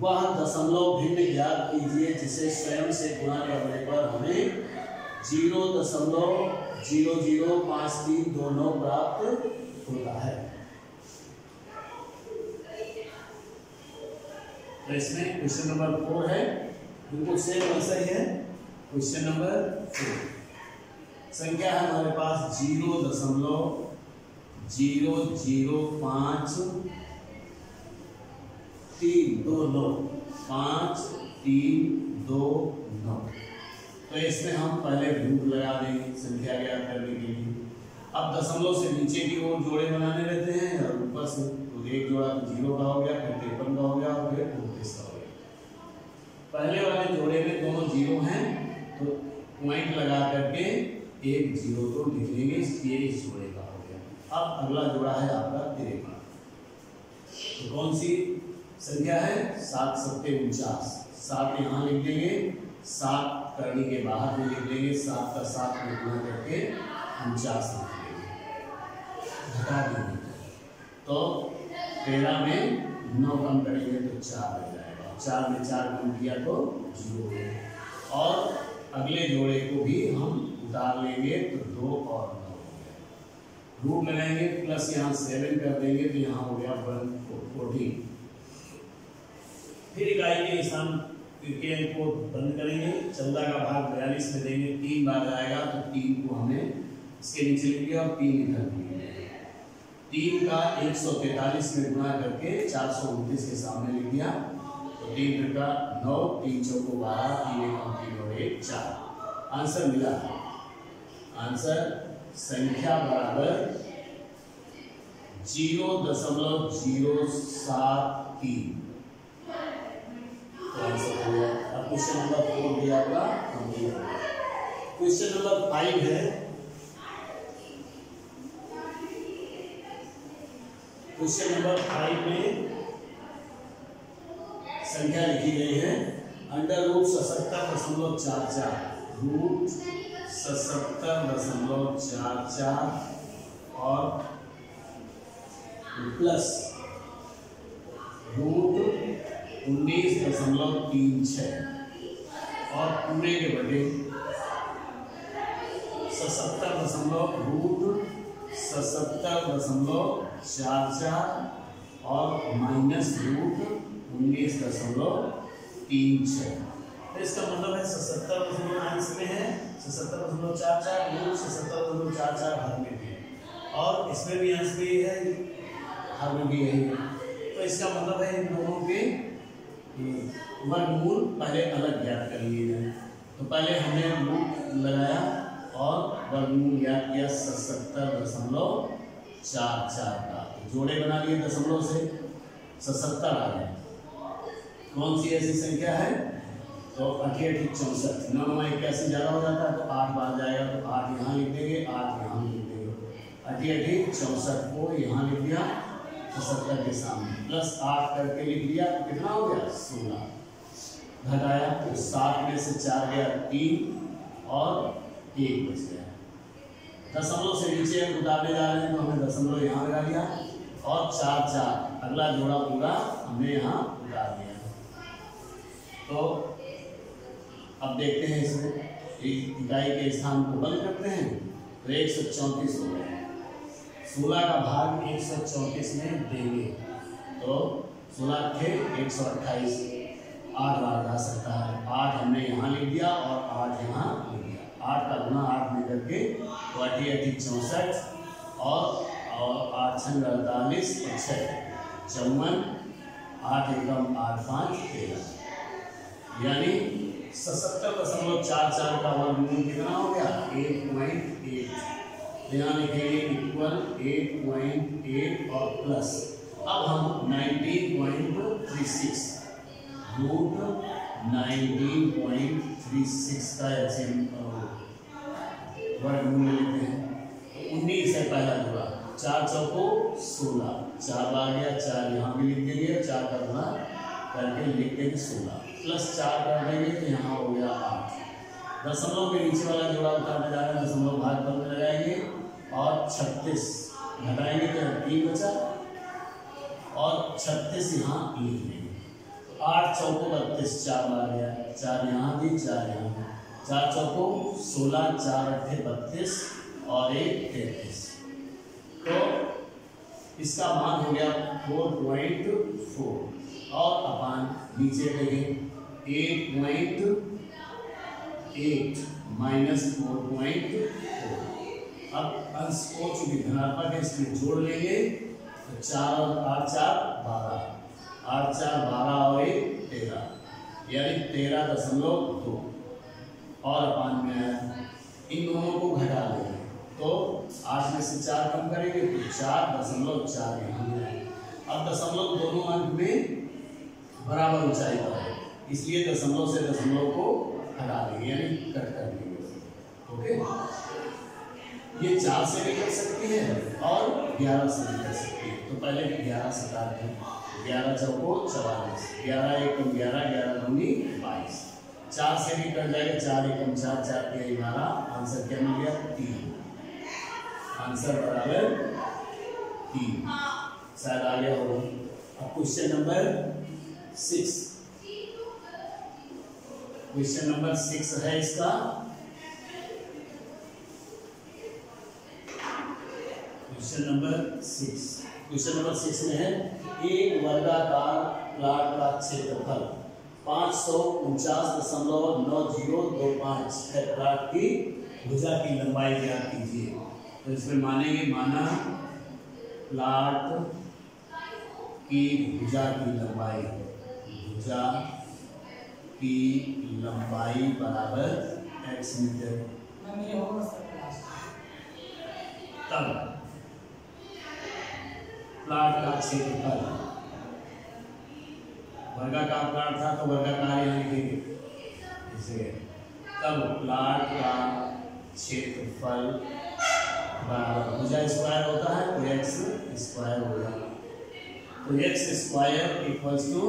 वह दशमलव भिन्न ज्ञात कीजिए जिसे स्वयं से गुणा करने पर हमें 0.005329 प्राप्त होता है। तो इसमें क्वेश्चन नंबर 4 है बिल्कुल सेम आंसर ही है। क्वेश्चन नंबर 4 संख्या है हमारे पास 0.05329 तो इसमें हम पहले ग्रुप लगा देंगे संख्या ज्ञात करने के लिए। अब दशमलव से नीचे की ओर जोड़े बनाने रहते हैं और ऊपर से तो एक जोड़ा 0 का हो गया फिर 53 का हो गया और फिर 29 का हो गया। पहले वाले जोड़े में दोनों 0 हैं तो पॉइंट लगा करके एक 0 तो लिख लेंगे ये इस जोड़े का हो गया। अब अगला जोड़ा है आपका 53 तो कौन सी संख्या है 7 7 49 7 यहाँ लिख देंगे 7 करने के बाहर भी लिख देंगे 7 का 7 में गुणा करके 49 लिख देंगे घटा देंगे तो 13 में 9 कम करेंगे तो 4 रह जाएगा 4 में 4 कम किया तो 0 और अगले जोड़े को भी हम उतार लेंगे तो 2 और 9 हो गया। रूट में लेंगे प्लस यहाँ 7 कर देंगे तो यहाँ हो गया 14। फिर इकाई के स्थान को बंद करेंगे 14 का भाग 42 में देंगे 3 बार आएगा तो 3 को हमें इसके नीचे लिख दिया और 3 इधर दिए 3 का 143 में गुणा करके 429 के सामने लिख दिया तो 3 त्रिका 9 3 चौको 12 3 एकम 3 और 1 4 आंसर मिला। आंसर संख्या बराबर 0.073 तो आंसर हो गया। अब क्वेश्चन नंबर 4 भी आपका कंप्लीट हो गया। क्वेश्चन नंबर 5 है क्वेश्चन नंबर 5 में संख्या लिखी गई है अंडर रूट 77.44 रूट 77.44 और प्लस रूट 19.36 और पूरे के बटे 77.44 और माइनस रूट 19.36 तो इसका मतलब है 77.9 में है 77.44 रूट 77.44 हर में भी और इसमें भी अंश भी है हर में भी है तो इसका मतलब है इन दोनों के वर्गमूल पहले अलग ज्ञात कर लिए जाए। तो पहले हमने रूट लगाया और वर्गमूल ज्ञात किया 77.44 का जोड़े बना लिए दशमलव से 77 आ गए। कौन सी ऐसी संख्या है तो 8 64 9 81 ज़्यादा हो जाता है तो 8 बार जाएगा तो 8 यहाँ लिख देंगे 8 यहाँ लिख देंगे 8 64 को यहाँ लिख दिया 76 के सामने प्लस 8 करके लिख दिया तो कितना हो गया 16। घटाया तो 60 में से 4 गया 3 और 1 बच गया। दशमलव से नीचे हम उतारने जा रहे हैं तो हमने दशमलव यहाँ लगा लिया और 4 4 अगला जोड़ा पूरा हमने यहाँ उतार दिया। तो अब देखते हैं इसमें एक इकाई के स्थान को बंद करते हैं तो 134 हो गया। 16 का भाग 134 में देंगे तो 16 थे 128, 8 बार जा सकता है। 8 हमने यहाँ लिख दिया और 8 यहाँ लिख दिया। 8 का गुना 8 में करके 8 64 और 8 छंग 48 और 6 54, 8 एकम 8 5 13 यानी 77.44 का वर्गमूल कितना हो गया 8.8। यहाँ लिखेंगे इक्वल 8.8 और प्लस अब हम 19.36 रूट 19.36 का वर्गमूल लेते हैं तो 19 है पहला जोड़ा। 4 चौको 16, 4 बार गया 4 यहाँ भी लिख देंगे 4 का गुना करके लिख देंगे 16 प्लस 4 कर देंगे तो यहाँ हो गया 8। दशमलव के नीचे वाला जोड़ा उतारने जा रहे हैं दशमलव भाग पर में लगाएंगे और 36 घटाएंगे तो 3 बचा और 36 यहाँ लिख लेंगे। 8 चौको 32, 4 बार गया 4 यहाँ भी 4 यहाँ भी 4 चौको 16, 4 अट्ठे 32 और 1 33 तो इसका मान हो गया 4.4 और अपान नीचे लेंगे 8.8 माइनस 4.4। अब अंश को चूंकि धनात्मक है इसमें जोड़ लेंगे तो 4 और 8 4 12, 8 4 12 और 1 13 यानी 13.2 और अपान में आया। इन दोनों को घटा लेंगे तो 8 में से 4 कम करेंगे तो 4.4 यहाँ मिला। अब दशमलव दोनों अंक में बराबर ऊंचाई पर है इसलिए दशमलव से दशमलव को हटा देंगे यानी कट कर देंगे। ओके, ये 4 से भी कर सकती है और 11 से भी कर सकती है। तो पहले 11 से काटते हैं। 11 चौको 44, 11 एकम 11, 11 दूनी 22। 4 से भी कट जाएगा 4 एकम 4, 4 के 12। आंसर क्या मिल गया 3। आंसर बराबर 3 शायद आ गया होगा। अब क्वेश्चन नंबर 6, क्वेश्चन नंबर 6 है इसका। क्वेश्चन नंबर 6 में है एक वर्गाकार प्लॉट का क्षेत्रफल 549.9025 है। प्लॉट की भुजा की लंबाई ज्ञात कीजिए। तो इसमें मानेंगे माना प्लॉट की भुजा की लंबाई, भुजा की लंबाई बराबर x मीटर। तब प्लॉट का क्षेत्रफल, वर्गाकार प्लॉट था तो वर्गाकार यहाँ लिखेंगे इसे। तब प्लॉट का क्षेत्रफल बराबर भुजा स्क्वायर होता है तो x स्क्वायर होगा। तो x स्क्वायर इक्वल्स टू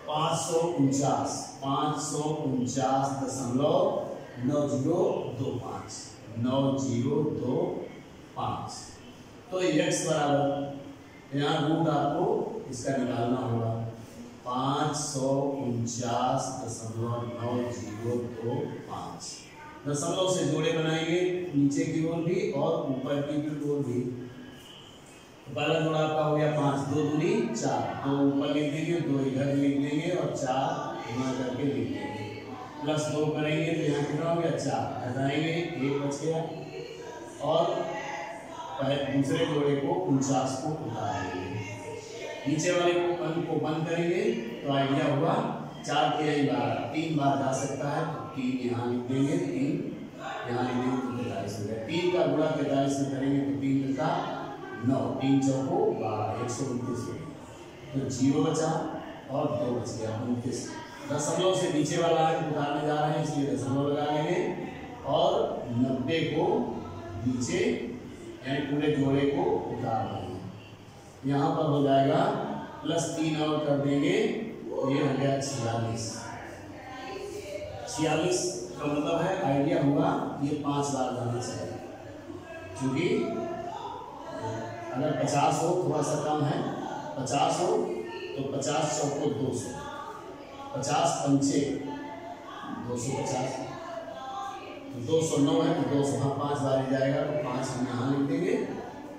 549.9025 तो x बराबर यहाँ रूट आपको इसका निकालना होगा 549.9025। दशमलव से जोड़े बनाएंगे नीचे की ओर भी और ऊपर की ओर भी। तो पहला जोड़ा आपका हो गया 5, 2 दूनी 4, 2 ऊपर लिख देंगे 2 इधर लिख देंगे और 4 गुना करके लिख देंगे प्लस 2 करेंगे तो यहाँ कितना हो गया 4 घटाएंगे 1 बच गया और दूसरे जोड़े को 49 को उतारेंगे। नीचे वाले को अंक को बंद करेंगे तो आइडिया होगा 4 के 12, 3 बार जा सकता है तो 3 यहाँ लिख देंगे, 3 यहाँ लिख देंगे तो 43 हो गया। 3 का गुणा 43 में करेंगे तो 3 का 9, 3 चौको 12, 129 हो गया। तो 0 बचा और 2 बच गया 29। दशमलव से नीचे वाला अंक उतारने जा रहे हैं इसलिए दशमलव लगा लेंगे और 90 को नीचे यानी पूरे जोड़े को उतार देंगे। यहाँ पर हो जाएगा +3 और कर देंगे तो ये हो गया 46। 46 का मतलब है आइडिया होगा ये 5 बार जाना चाहिए, क्योंकि अगर 50 हो थोड़ा सा कम है, 50 हो तो 50 चौको 200, 50 पंचे 250, 209 है तो 200, हाँ 5 बार ही जाएगा तो 5 हम यहाँ लिख देंगे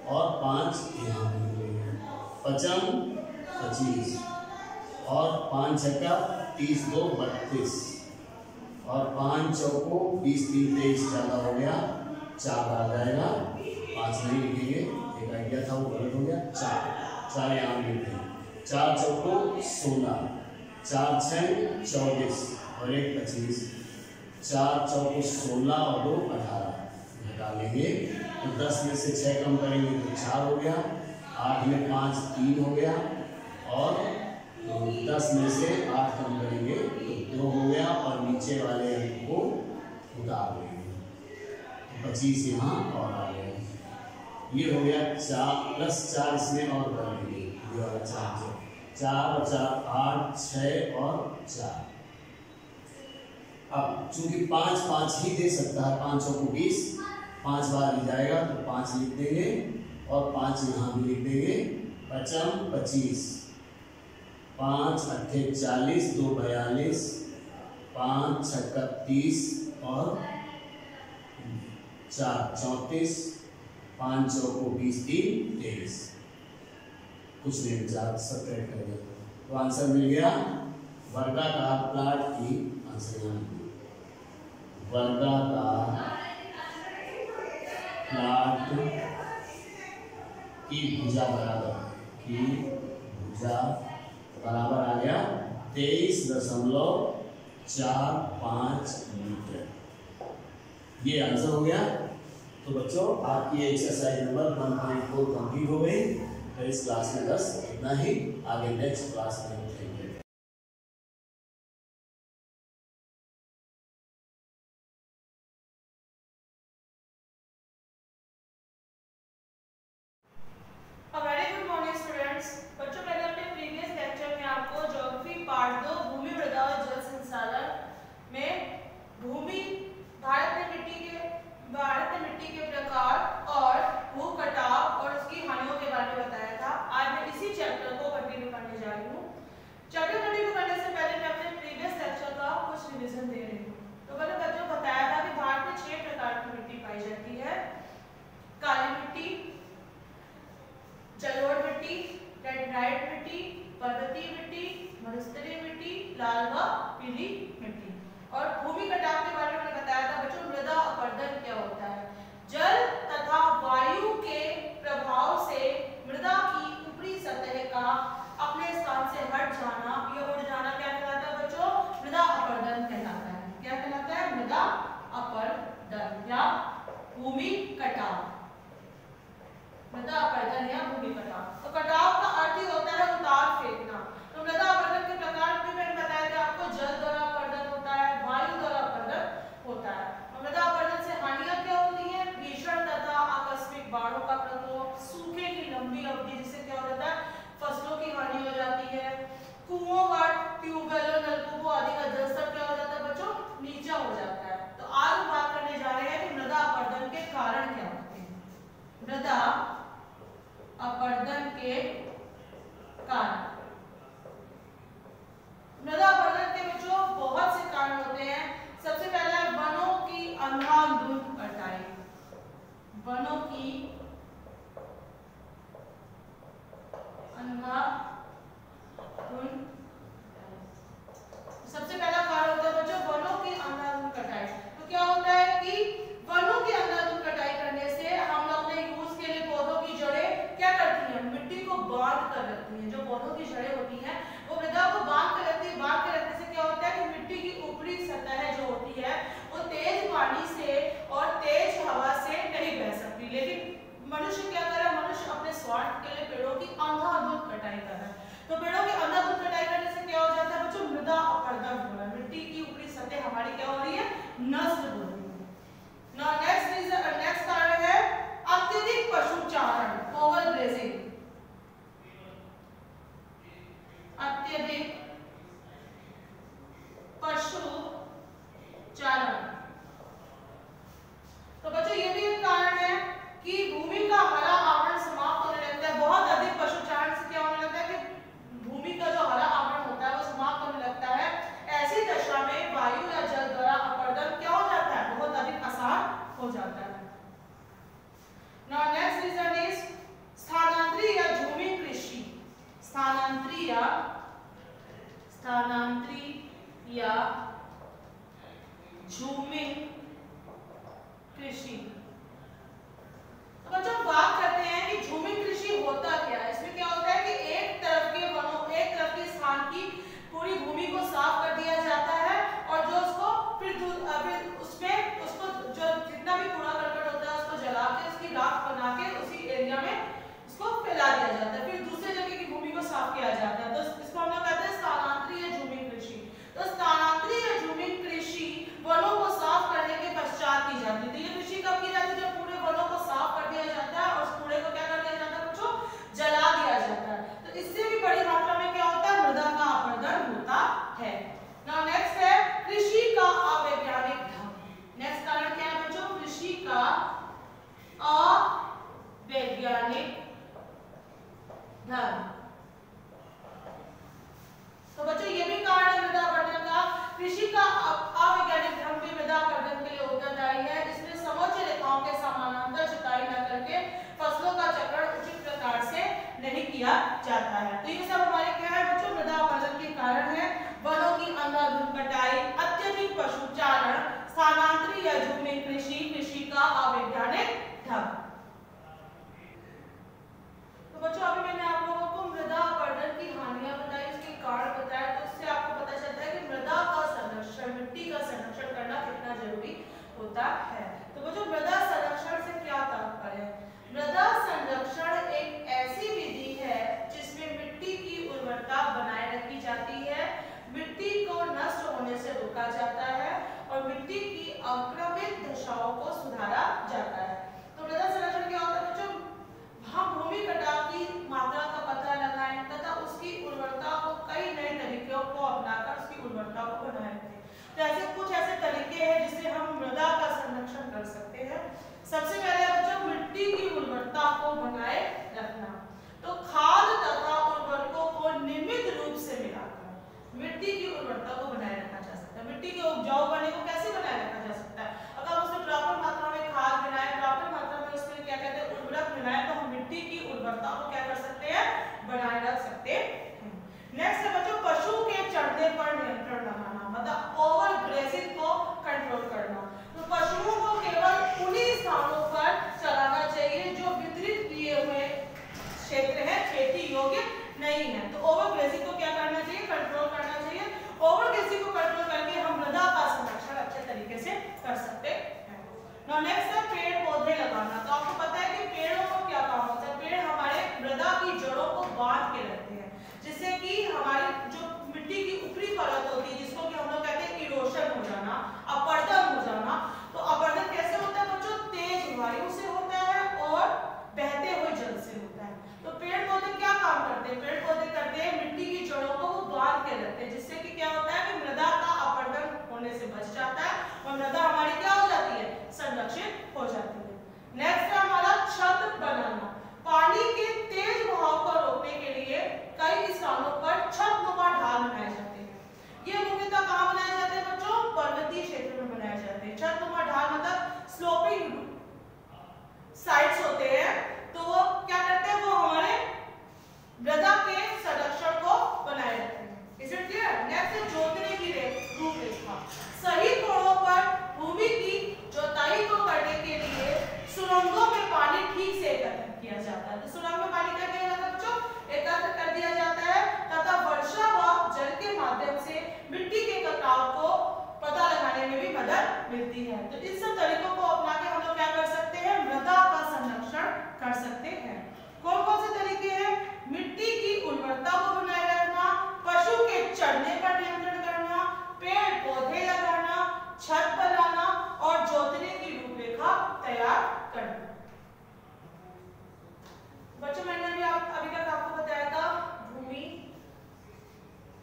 और 5 यहाँ लिख देंगे। 55 25 और 5 छक्का 30 2 32 और 5 चौको 20 3 23 ज़्यादा हो गया, 4 आ जाएगा, 5 नहीं लिखेंगे, एक आइडिया था वो गलत हो गया। 4 यहाँ लिख देंगे, 4 चौको 16, 4 6 24 और 1 25, 4 चौको 16 और 2 18 घटा लेंगे तो 10 में से 6 कम करेंगे तो 4 हो गया, 8 में 5 3 हो गया और 10 में से 8 कम करेंगे तो 2 हो गया और नीचे वाले अंक को उतार लेंगे, 25 यहाँ और आ गया। ये हो गया 4 + 4 इसमें और कर लेंगे, ये वाला 4 और 4 8 6 और 4। अब चूंकि 5 5 ही दे सकता है, 5 चौको 20, 5 बार ही जाएगा तो 5 लिख देंगे और 5 यहाँ भी लिख देंगे। 55 25, 5 8 40 2 42, 5 छक्का 30 और 4 34, 5 चौको 20 3 23, कुछ नहीं बचा, सब्ट्रैक्ट कर दिया तो आंसर मिल गया। वर्गाकार प्लाट की आंसर यहाँ वर्गाकार प्लाट की भुजा बराबर आ गया 23.45 मीटर। ये आंसर हो गया। तो बच्चों आपकी एक्सरसाइज नंबर 1.4 कंप्लीट हो गई। तो इस क्लास में बस इतना ही, आगे नेक्स्ट क्लास में मिलेंगे। Very good morning students. बच्चों पहले अपने प्रीवियस लेक्चर में आपको ज्योग्राफी पार्ट 2 भूमि मृदा और जल संसाधन में भूमि भारत में मिट्टी के प्रकार और भू कटाव और उसकी हानियों के बारे में बताया था। आज मैं इसी चैप्टर को कंटिन्यू करने जा रही हूँ। चैप्टर कंटिन्यू करने से पहले मैं अपने प्रीवियस लेक्चर का कुछ रिवीजन दे रही हूँ। तो मैंने बच्चों को बताया था कि भारत में 6 प्रकार की मिट्टी पाई जाती है। काली मिट्टी, जलोढ़ मिट्टी, लैटेराइट मिट्टी, पर्वतीय मिट्टी, मरुस्थलीय मिट्टी, लाल व पीली मिट्टी। और भूमि कटाव के बारे में बताया था बच्चों मृदा अपरदन क्या होता है। जल तथा वायु के प्रभाव से मृदा की ऊपरी सतह का अपने स्थान से हट जाना या उड़ जाना क्या कहलाता है बच्चों? मृदा अपरदन कहलाता है। क्या कहलाता है? मृदा अपरदन या भूमि कटाव। मृदा अपरदन या भूमि कटाव। तो कटाव का अर्थ ही होता है उतार फेंकना। तो मृदा अपरदन के प्रकार भी मैंने बताया था आपको। जल द्वारा अपरदन होता है, वायु द्वारा अपरदन होता है। और मृदा अपरदन से हानियां क्या होती हैं? भीषण तथा आकस्मिक बाढ़ों का प्रकोप, सूखे की लंबी अवधि जिससे क्या हो जाता है? फसलों की हानि हो जाती है। कुओं व ट्यूबवेलों नलकूपों आदि का जलस्तर क्या हो जाता है बच्चों? नीचा हो जाता है। तो आज हम बात करने जा रहे हैं कि मृदा अपरदन के कारण क्या होते हैं। मृदा अपरदन के कारण। मृदा अपरदन के बच्चों बहुत से कारण होते हैं। सबसे पहला है वनों की अंधाधुंध कटाई। वनों की अंधाधुंध, सबसे पहला कारण होता है बच्चों वनों की अंधाधुंध कटाई। तो क्या होता है कि वनों की अंधाधुंध कटाई करने से हम लोग अपने यूज के लिए पौधों की जड़ें क्या करती हैं? मिट्टी को बांध कर रखती हैं। जो पौधों की जड़ें होती हैं वो मृदा को बांध कर रखती है। बांध कर रखने से क्या होता है कि मिट्टी की ऊपरी सतह जो होती है वो तेज पानी से और तेज हवा से नहीं बह सकती। लेकिन मनुष्य क्या कर रहा है? मनुष्य अपने स्वार्थ के लिए पेड़ों की अंधाधुंध कटाई कर रहा है। तो पेड़ों की अंधाधुंध कटाई करने से क्या हो जाता है बच्चों? मृदा अपरदन हो रहा है। मिट्टी की ऊपरी सतह हमारी क्या हो रही है? नष्ट हो रही है। नेक्स्ट कारण है अत्यधिक या झूमिंग कृषि। तो बच्चों बात करते हैं कि झूमिंग कृषि होता क्या है। इसमें क्या होता है कि एक तरफ के वनों, एक तरफ के स्थान की पूरी भूमि को साफ कर दिया जाता है और जो उसको फिर उसमें उसको जो जितना भी कूड़ा करकट होता है उसको जला के उसकी राख बना के उसी एरिया में उसको फैला दिया जाता है, फिर दूसरे जगह की भूमि को साफ किया जाता है। तो इसको हम लोग कहते हैं स्थानांतरी या झूमिंग कृषि। तो स्थानांतरी या झूमिंग कृषि वनों को साफ करने के पश्चात की जाती है। तो ये कृषि कब की जाती है? जब पूरे वनों को साफ कर दिया जाता है और उस कूड़े को क्या कर दिया जाता है बच्चों? जला दिया जाता है। तो इससे भी बड़ी मात्रा में क्या होता है? मृदा का अपरदन होता है। नाउ नेक्स्ट है कृषि का अवैज्ञानिक ढंग। नेक्स्ट कारण क्या है बच्चों? कृषि का अवैज्ञानिक ढंग। तो बच्चों ये भी कारण है मृदा अपरदन का। कृषि का अवैज्ञानिक ढंग भी मृदा अपरदन के लिए उत्तरदायी है। इसमें समोच्च रेखाओं के समानांतर जुताई न करके फसलों का चक्रण उचित प्रकार से नहीं किया जाता है। तो ये सब हमारे क्या है बच्चों? मृदा अपरदन के कारण है। वनों की अंधाधुंध कटाई, अत्यधिक पशुचारण, स्थानांतरी या झूमिंग कृषि, कृषि का अवैज्ञानिक ढंग। तो बच्चों अभी मैंने आप लोगों को मृदा अपरदन की हानियां बताई, उसके कारण बताया। तो इससे आपको पता चलता है कि मृदा का संरक्षण, मिट्टी का संरक्षण करना कितना जरूरी होता है। तो बच्चों मृदा संरक्षण से क्या तात्पर्य है? मृदा संरक्षण एक ऐसी विधि है जिसमें मिट्टी की उर्वरता बनाए रखी जाती है, मिट्टी को नष्ट होने से रोका जाता है और मिट्टी की अक्रमित दशाओं को सुधारा जाता है। तो मृदा संरक्षण क्या होता है बच्चों? हम भूमि कटाव की मात्रा का पता लगाएं तथा उसकी उर्वरता को कई नए तरीकों को अपनाकर उसकी उर्वरता को बनाए रखें। तो ऐसे कुछ ऐसे तरीके हैं जिससे हम मृदा का संरक्षण कर सकते हैं। सबसे पहले बच्चों मिट्टी की उर्वरता को बनाए रखना। तो खाद तथा उर्वरकों को नियमित रूप से मिलाकर मिट्टी की उर्वरता को बनाए रखा जा सकता है। मिट्टी के उपजाऊ बने को कैसे बनाए रखा जा सकता है? अगर उसमें प्रॉपर मात्रा में खाद मिलाएं, प्रॉपर मात्रा में उसमें क्या कहते हैं उर्वरक मिलाएं, तो हम मिट्टी की उर्वरता को क्या कर सकते हैं? बनाए रख सकते हैं। नेक्स्ट है बच्चों पशु के चढ़ने पर नियंत्रण लगाना, मतलब ओवर ग्रेजिंग को कंट्रोल करना। तो पशुओं को केवल उन्हीं स्थानों पर चराना चाहिए जो वितरित किए हुए क्षेत्र है, खेती योग्य नहीं है। तो ओवर ग्रेजिंग को क्या करना चाहिए? कंट्रोल करना चाहिए। ओवर ग्रेजिंग को कंट्रोल करके हम मृदा का संरक्षण अच्छे तरीके से कर सकते हैं। नाउ नेक्स्ट है पेड़ पौधे लगाना। तो आपको पता है कि पेड़ों का क्या काम होता है? पेड़ हमारे मृदा की जड़ों को बांध के रखते हैं, जिससे कि हमारी जो मिट्टी की ऊपरी परत होती है जिसको कि हम लोग कहते हैं इरोशन हो जाना, अपरदन हो जाना। तो अपरदन कैसे होता है बच्चों? तेज वायु से होता है और बहते हुए जल से होता है। तो पेड़ पौधे क्या काम करते हैं? पेड़ पौधे करते हैं मिट्टी की जड़ों को वो बांध के रखते हैं, जिससे कि क्या होता है कि मृदा का अपरदन होने से बच जाता है और मृदा हमारी क्या हो जाती है? संरक्षित हो जाती है। नेक्स्ट है हमारा छत बनाना। पानी के तेज बहाव को रोकने के लिए कई स्थानों पर छतनुमा ढाल बनाए जाते हैं। ये मुख्यतः कहाँ बनाए जाते हैं बच्चों? पर्वतीय क्षेत्र में बनाए जाते हैं। छतनुमा ढाल मतलब स्लोपिंग साइड्स होते हैं, तो वो क्या करते हैं? वो हमारे मृदा के संरक्षण को बनाए रखते हैं। Is it clear? नेक्स्ट जोतने की रूपरेखा। सही कोणों पर भूमि की जोताई को करने के लिए सुरंगों में पानी ठीक से एकत्रित किया जाता है। तो सुरंग में पानी क्या किया जाता है बच्चों? एकत्र कर दिया जाता है तथा वर्षा व जल के माध्यम से मिट्टी के कटाव को पता लगाने में भी मदद मिलती है। तो इन सब तरीकों को अपना के हम लोग क्या कर सकते हैं? मृदा का संरक्षण कर सकते हैं। कौन कौन से तरीके हैं? मिट्टी की उर्वरता को बनाए रखना, पशु के चढ़ने पर नियंत्रण करना, पेड़ पौधे लगाना, छत बनाना और जोतने की रूपरेखा तैयार करना। बच्चों मैंने अभी तक आपको बताया था भूमि,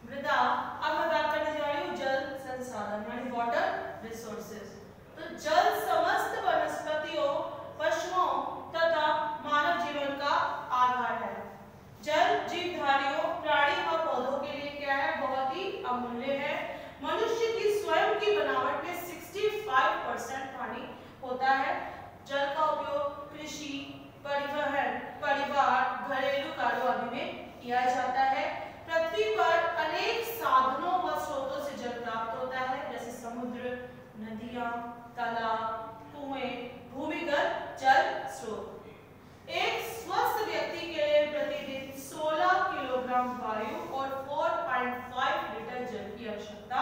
मृदा। अब मैं बात करने जा रही हूँ जल संसाधन यानी वाटर रिसोर्सेज। तो जल समस्त वनस्पतियों, पशुओं तथा मानव जीवन का आधार है। जल जीवधारियों, प्राणी व पौधों के लिए क्या है? बहुत ही अमूल्य है। मनुष्य की स्वयं की बनावट में 65% पानी होता है। जल का उपयोग कृषि, परिवहन, परिवार, घरेलू कार्यों आदि में किया जाता है। पृथ्वी पर अनेक साधनों व स्रोतों से जल प्राप्त नदियां, तालाब, कुएं, भूमिगत जल स्रोत। एक स्वस्थ व्यक्ति के लिए प्रतिदिन 16 किलोग्राम वायु और 4.5 लीटर जल की आवश्यकता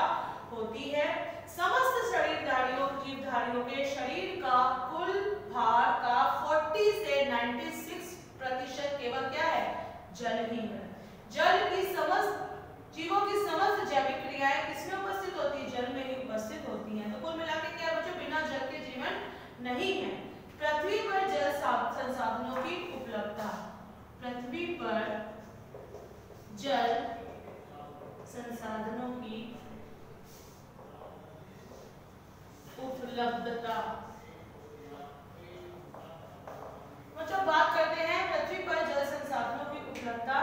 होती है। समस्त शरीरधारियों जीवधारियों के शरीर का कुल भार का 40 से 96% केवल क्या है? जल ही है। जल की समस्त जीवों की समस्त जैविक क्रियाएं किसमें उपस्थित होती है? जल में ही उपस्थित होती हैं। तो कुल मिलाकर क्या बच्चों, बिना जल के जीवन नहीं है। पृथ्वी पर जल संसाधनों की उपलब्धता, पृथ्वी पर जल संसाधनों की उपलब्धता। बच्चों बात करते हैं पृथ्वी पर जल संसाधनों की उपलब्धता।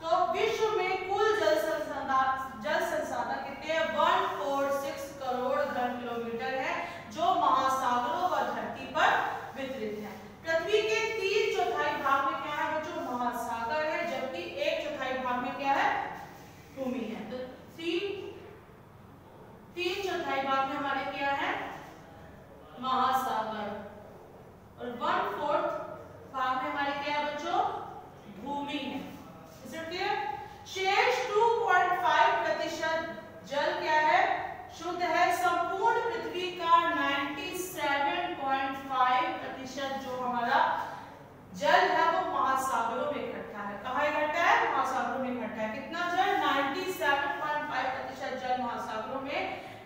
तो विश्व में कुल जल संसाधन कितने हैं? 146 करोड़ घन किलोमीटर है, जो महासागरों व धरती पर वितरित है। पृथ्वी के 3/4 भाग में क्या है बच्चों? महासागर है, जबकि 1/4 भाग में क्या है? भूमि है। तो 3/4 भाग में हमारे क्या है? महासागर, और 1/4 भाग में हमारे क्या है बच्चों? भूमि है। शेष 2.5% जल क्या है? शुद्ध है। संपूर्ण पृथ्वी का 97.5% जो हमारा जल है वो महासागरों में इकट्ठा है। कहाँ इकट्ठा है? महासागरों में इकट्ठा है। कितना जल? 97.5% जल महासागरों में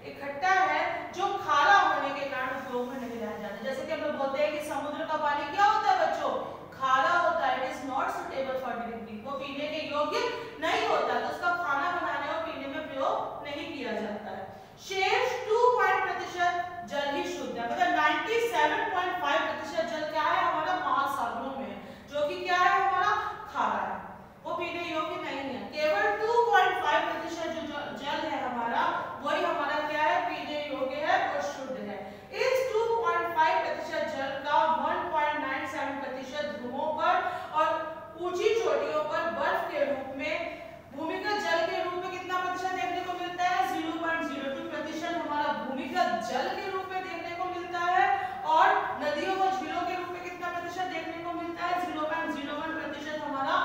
इकट्ठा है, जो खारा होने के कारण उपयोग में नहीं रह जाता। जैसे कि हम लोग बोलते हैं कि समुद्र का पानी क्या होता है बच्चों? खारा होता है। It is not suitable for drinking, वो पीने के योग्य नहीं होता, तो उसका खाना बनाने और पीने में प्रयोग नहीं किया जाता है। शेष 2% जल ही शुद्ध है। मतलब 97.5% जल क्या है? हमारा महासागरों में, जो कि क्या है? हमारा खारा है, वो पीने योग्य नहीं है। केवल 2.5% जो जल है हमारा, वही हमारा क्या है? पीने योग्य है और शुद्ध है। इस 2.5% जल का 1.97% ध्रुवों पर और ऊंची चोटियों पर बर्फ के रूप में, भूमिगत जल के रूप में कितना प्रतिशत देखने को मिलता है? 0.02% हमारा भूमिगत जल के रूप में देखने को मिलता है। और नदियों व झीलों के रूप में कितना प्रतिशत देखने को मिलता है? 0.01% हमारा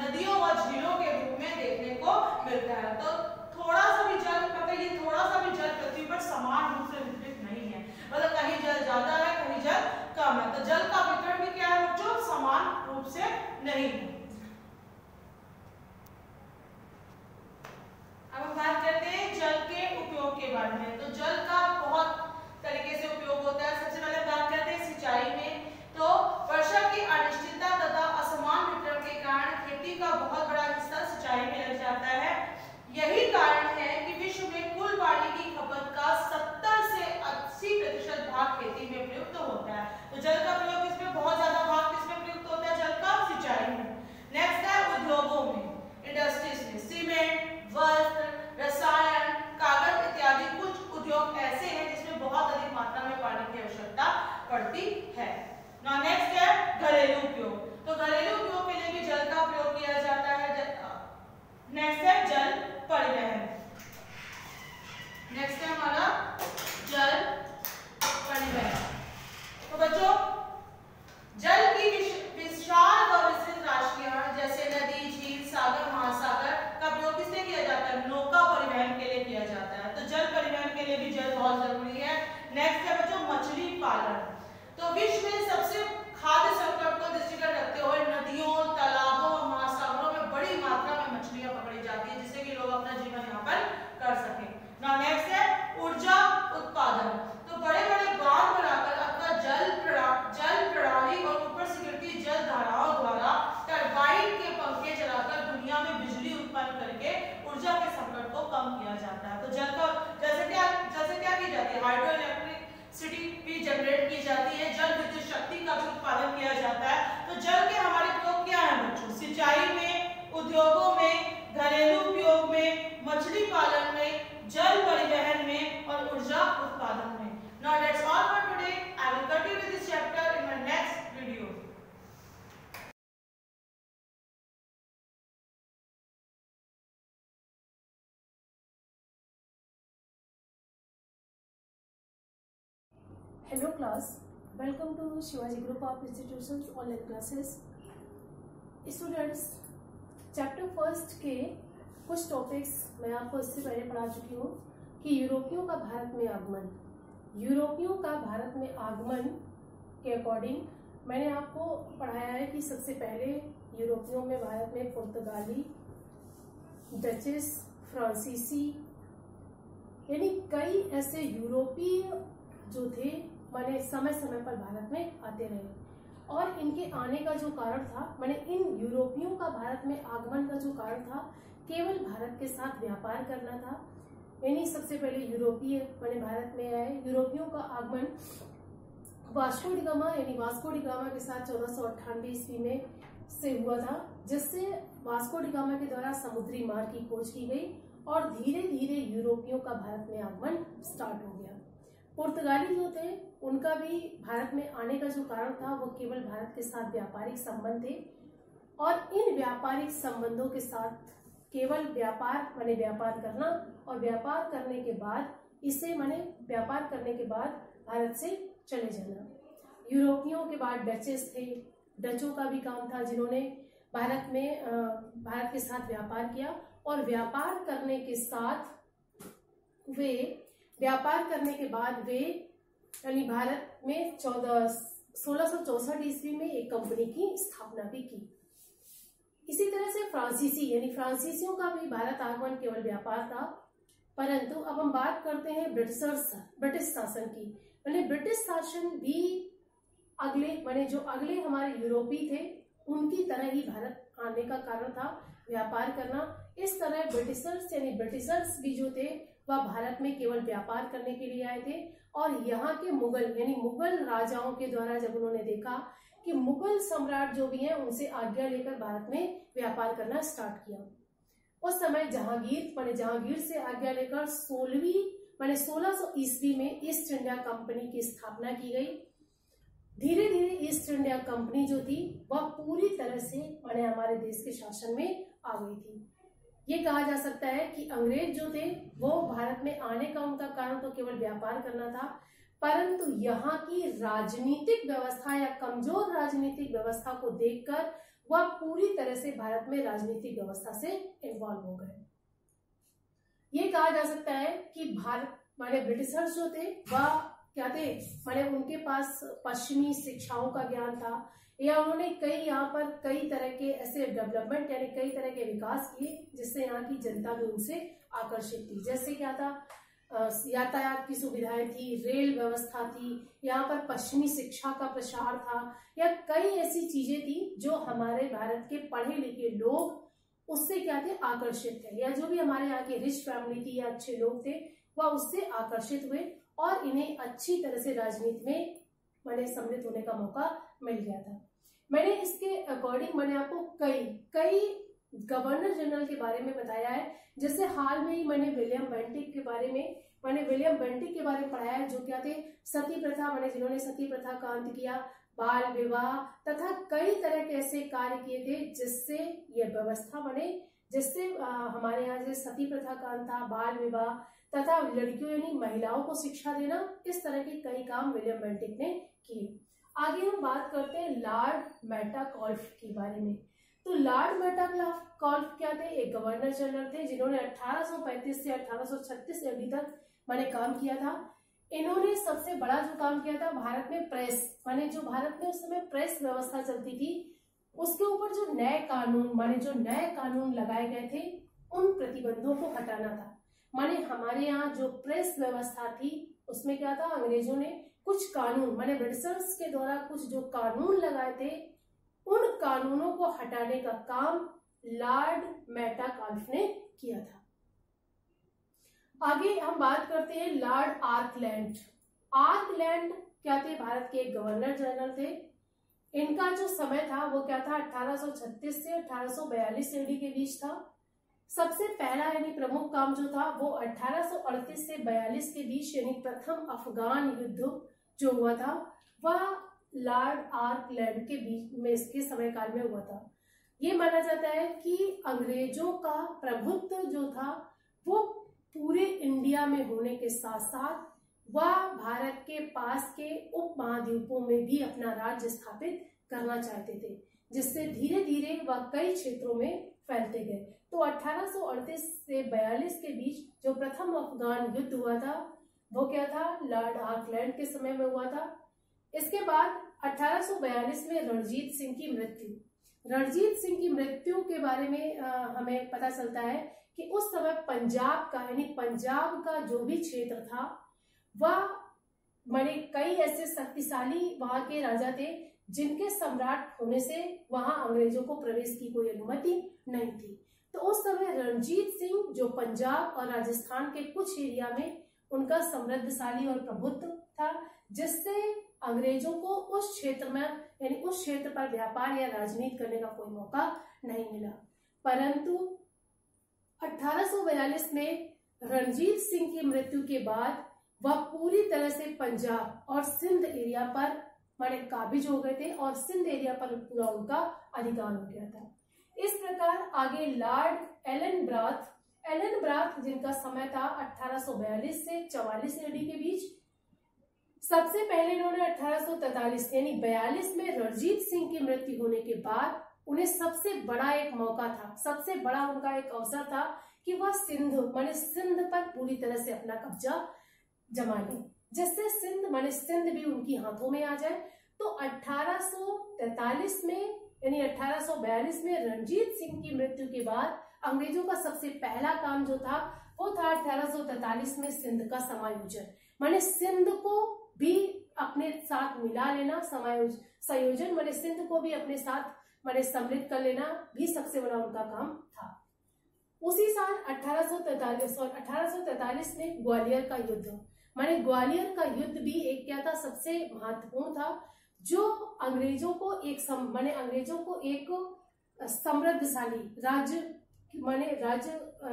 नदियों व झीलों के रूप में देखने को मिलता है। तो थोड़ा सा भी जल, मतलब ये थोड़ा सा भी जल पृथ्वी पर समान रूप से वितरित नहीं है। मतलब कहीं जल ज्यादा है, कहीं जल कम है। तो जल का वितरण भी क्या है बच्चों? समान रूप से नहीं है। अब हम बात करते हैं जल के उपयोग के बारे में। तो जल का बहुत तरीके से उपयोग होता है। सबसे पहले बात करते हैं सिंचाई में। तो वर्षा की अनिश्चितता तथा असमान वितरण के कारण खेती का बहुत बड़ा हिस्सा सिंचाई में लग जाता है। यही कारण है कि विश्व में कुल पानी की खपत का 70 से 80% भाग खेती में प्रयुक्त होता है। तो जल का प्रयोग किसमें? बहुत ज्यादा भाग किसमें प्रयुक्त होता है? जल का सिंचाई में। नेक्स्ट है उद्योगों में, इंडस्ट्रीज में। सीमेंट, वस्त्र, रसायन, कागज इत्यादि कुछ उद्योग ऐसे हैं जिसमें बहुत अधिक मात्रा में पानी की आवश्यकता पड़ती है। नाउ नेक्स्ट है घरेलू उपयोग। तो घरेलू उपयोग के लिए भी जल का प्रयोग किया जाता है। नेक्स्ट है जल परिवहन। नेक्स्ट है हमारा जल परिवहन। तो बच्चों जल की विशाल व विस्तृत राशियां जैसे नदी, झील, सागर, महासागर का प्रयोग किससे किया जाता है? नौका परिवहन के लिए किया जाता है। तो जल परिवहन के लिए भी जल बहुत जरूरी है। नेक्स्ट है बच्चों मछली पालन। तो विश्व में सबसे खाद्य संकट को दृष्टिगत रखते हुए नदियों, तालाबों और महासागरों में बड़ी मात्रा में मछलियां पकड़ी जाती है, जिससे कि लोग अपना जीवन यहाँ पर कर सके। नाउ नेक्स्ट है ऊर्जा उत्पादन। तो बड़े बड़े बांध बनाकर अथवा जल प्रणाली और ऊपर से गिरती जल धाराओं द्वारा टरबाइन के पंखे चलाकर दुनिया में बिजली उत्पन्न करके ऊर्जा के संकट को कम किया जाता है। तो जल का जैसे क्या की जाती है? हाइड्रो इलेक्ट्रिसिटी भी जनरेट की जाती है, जल विद्युत शक्ति का भी उत्पादन किया जाता है। तो जल के हमारे प्रयोग क्या है बच्चों? सिंचाई में, उद्योगों में, घरेलू उपयोग में, मछली पालन में, जल परिवहन में और ऊर्जा उत्पादन में। Now that's all for today. I will continue this chapter in my next video. Hello class, welcome to Shivaji Group of Institutions online classes. Students, chapter first के कुछ टॉपिक्स मैं आपको इससे पहले पढ़ा चुकी हूँ कि यूरोपियों का भारत में आगमन। यूरोपियों का भारत में आगमन के अकॉर्डिंग मैंने आपको पढ़ाया है कि सबसे पहले यूरोपियों में भारत में पुर्तगाली, डचेस, फ्रांसीसी यानी कई ऐसे यूरोपीय जो थे माने समय समय पर भारत में आते रहे। और इनके आने का जो कारण था, माने इन यूरोपियों का भारत में आगमन का जो कारण था, केवल भारत के साथ व्यापार करना था। यानी सबसे पहले यूरोपीय माने भारत में आए। यूरोपियों का आगमन वास्को डी गामा यानी वास्को डी गामा के साथ 1498 ईस्वी में से हुआ था, जिससे वास्को डी गामा के द्वारा समुद्री मार्ग की खोज की गई और धीरे धीरे यूरोपियों का भारत में आगमन स्टार्ट हो गया। पुर्तगाली जो थे उनका भी भारत में आने का जो कारण था वो केवल भारत के साथ व्यापारिक संबंध थे और इन व्यापारिक संबंधों के साथ केवल व्यापार माने व्यापार करना और व्यापार करने के बाद इसे माने व्यापार करने के बाद भारत से चले जाना। यूरोपियों के बाद डचेस थे, डचों का भी काम था जिन्होंने भारत के साथ व्यापार किया और व्यापार करने के बाद वे यानी भारत में 1664 ईस्वी में एक कंपनी की स्थापना भी की। इसी तरह से फ्रांसीसी यानी फ्रांसीसियों का भी भारत आगमन केवल व्यापार था। परंतु अब हम बात करते हैं ब्रिटिश शासन की। यानी ब्रिटिश शासन भी जो अगले हमारे यूरोपीय थे उनकी तरह ही भारत आने का कारण था व्यापार करना। इस तरह ब्रिटिशर्स भी जो थे वह भारत में केवल व्यापार करने के लिए आए थे और यहाँ के मुगल राजाओं के द्वारा जब उन्होंने देखा कि मुगल सम्राट जो भी हैं उनसे आज्ञा लेकर भारत में व्यापार करना स्टार्ट किया। उस समय जहांगीर से आज्ञा लेकर 1600 ईस्वी में ईस्ट इंडिया कंपनी की स्थापना की गई। धीरे धीरे ईस्ट इंडिया कंपनी जो थी वह पूरी तरह से हमारे देश के शासन में आ गई थी। ये कहा जा सकता है कि अंग्रेज जो थे वो भारत में आने का उनका कारण तो केवल व्यापार करना था, परंतु यहाँ की राजनीतिक व्यवस्था या कमजोर राजनीतिक व्यवस्था को देखकर वह पूरी तरह से भारत में राजनीतिक व्यवस्था से इन्वॉल्व हो गए। ये कहा जा सकता है कि भारत ब्रिटिशर्स जो थे वह क्या थे उनके पास पश्चिमी शिक्षाओं का ज्ञान था या उन्होंने कई तरह के ऐसे डेवलपमेंट यानी कई तरह के विकास किए जिससे यहाँ की जनता भी उनसे आकर्षित थी। जैसे क्या था, यातायात की सुविधाएं थी, रेल व्यवस्था थी, यहाँ पर पश्चिमी शिक्षा का प्रसार था या कई ऐसी चीजें थी जो हमारे भारत के पढ़े लिखे लोग उससे क्या थे आकर्षित थे, या जो भी हमारे यहाँ के रिच फैमिली थी या अच्छे लोग थे वह उससे आकर्षित हुए और इन्हें अच्छी तरह से राजनीति में सम्मिलित होने का मौका मिल गया था। मैंने इसके अकॉर्डिंग आपको कई गवर्नर जनरल के बारे में बताया है। जैसे हाल में ही मैंने विलियम बेंटिक के बारे में पढ़ाया है, जो क्या थे सती प्रथा जिन्होंने सती प्रथा का अंत किया, बाल विवाह तथा कई तरह के ऐसे कार्य किए थे जिससे ये व्यवस्था जिससे हमारे यहाँ जैसे सती प्रथा का अंत था, बाल विवाह तथा लड़कियों यानी महिलाओं को शिक्षा देना, इस तरह के कई काम विलियम बेंटिक ने किए। आगे हम बात करते हैं लॉर्ड मेटाकाल्फ के बारे में। तो लॉर्ड मेटाकाल्फ क्या थे, एक गवर्नर जनरल थे जिन्होंने 1835 से 1836 अभी तक काम किया था। इन्होंने सबसे बड़ा जो काम किया था भारत में प्रेस जो भारत में उस समय प्रेस व्यवस्था चलती थी उसके ऊपर जो नए कानून लगाए गए थे उन प्रतिबंधों को हटाना था। हमारे यहाँ जो प्रेस व्यवस्था थी उसमें क्या था, अंग्रेजों ने कुछ कानून ब्रिटिशर्स के द्वारा कुछ जो कानून लगाए थे उन कानूनों को हटाने का काम लॉर्ड मेटाकाल्फ ने किया था। आगे हम बात करते हैं लॉर्ड आर्कलैंड क्या थे, भारत के एक गवर्नर जनरल थे। इनका जो समय था वो क्या था, 1836 से 1842 एडी के बीच था। सबसे पहला यानी प्रमुख काम जो था वो 1838 से 42 के बीच यानी प्रथम अफगान युद्ध जो हुआ था वह लॉर्ड आर्कलैंड के बीच में इसके समय काल में हुआ था। ये माना जाता है कि अंग्रेजों का प्रभुत्व जो था वो पूरे इंडिया में होने के साथ साथ वह भारत के पास के उप महाद्वीपों में भी अपना राज्य स्थापित करना चाहते थे, जिससे धीरे धीरे वह कई क्षेत्रों में फैलते गए। तो 1838 से 42 के बीच जो प्रथम अफगान युद्ध हुआ था वो क्या था, लॉर्ड ऑकलैंड के समय में हुआ था। इसके बाद 1842 में रणजीत सिंह की मृत्यु। रणजीत सिंह की मृत्यु के बारे में हमें पता चलता है कि उस समय पंजाब का, यानी पंजाब का जो भी क्षेत्र था वह माने कई ऐसे शक्तिशाली वहां के राजा थे जिनके सम्राट होने से वहां अंग्रेजों को प्रवेश की कोई अनुमति नहीं थी। तो उस समय रणजीत सिंह जो पंजाब और राजस्थान के कुछ एरिया में उनका समृद्धशाली और प्रभुत्व था, जिससे अंग्रेजों को उस क्षेत्र में, यानी उस क्षेत्र पर व्यापार या राजनीति करने का कोई मौका नहीं मिला। परंतु 1842 में रणजीत सिंह की मृत्यु के बाद वह पूरी तरह से पंजाब और सिंध एरिया पर माने काबिज हो गए थे और सिंध एरिया पर पूरा उनका अधिकार हो गया था। इस प्रकार आगे लॉर्ड एलन ब्राथ जिनका समय था 1842 से 44 एडी के बीच, सबसे पहले इन्होंने 1843 यानी 42 में रणजीत सिंह की मृत्यु होने के बाद उन्हें सबसे बड़ा एक मौका था, सबसे बड़ा उनका एक अवसर था कि वह सिंध माने सिंध पर पूरी तरह से अपना कब्जा जमा लें, जिससे सिंध भी उनकी हाथों में आ जाए। तो 1843 में यानी 1842 में रणजीत सिंह की मृत्यु के बाद अंग्रेजों का सबसे पहला काम जो था वो था 1843 में सिंध का समायोजन, माने सिंध को भी अपने साथ मिला लेना, संयोजन माने सिंध को भी अपने साथ माने सम्मिलित कर लेना भी सबसे बड़ा उनका काम था। उसी साल 1843 में ग्वालियर का युद्ध, माने ग्वालियर का युद्ध भी एक क्या था, सबसे महत्वपूर्ण था, जो अंग्रेजों को एक समृद्धशाली राज्य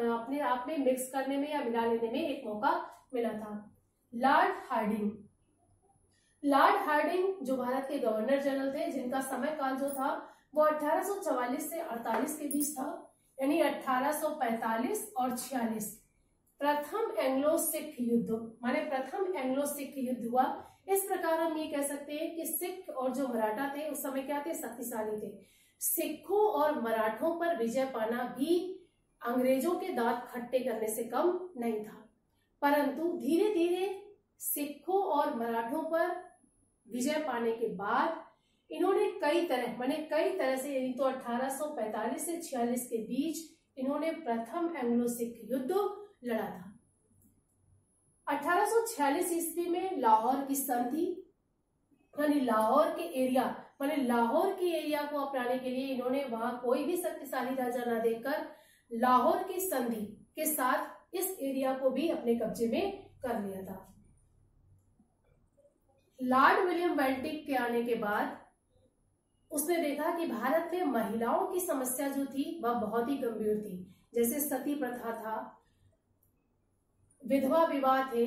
अपने आप में मिक्स करने में या मिला लेने में एक मौका मिला था। लॉर्ड हार्डिंग जो भारत के गवर्नर जनरल थे, जिनका समय काल जो था वो 1844 से 48 के बीच था, यानी 1845 और 46 प्रथम एंग्लो सिख युद्ध हुआ। इस प्रकार हम ये कह सकते हैं कि सिख और जो मराठा थे उस समय क्या थे, शक्तिशाली थे। सिखों और मराठों पर विजय पाना भी अंग्रेजों के दांत खट्टे करने से कम नहीं था, परंतु धीरे धीरे सिखों और मराठों पर विजय पाने के बाद इन्होंने कई तरह से, यानी तो 1845 से 46 के बीच इन्होंने प्रथम एंग्लो सिख युद्ध लड़ा था। 1846 ईस्वी में लाहौर की संधि, यानी लाहौर के एरिया को अपनाने के लिए इन्होंने वहां कोई भी शक्तिशाली राजा न देखकर लाहौर की संधि के साथ इस एरिया को भी अपने कब्जे में कर लिया था। लॉर्ड विलियम बेल्टिक के आने के बाद उसने देखा कि भारत में महिलाओं की समस्या जो थी वह बहुत ही गंभीर थी, जैसे सती प्रथा था, विधवा विवाह थे,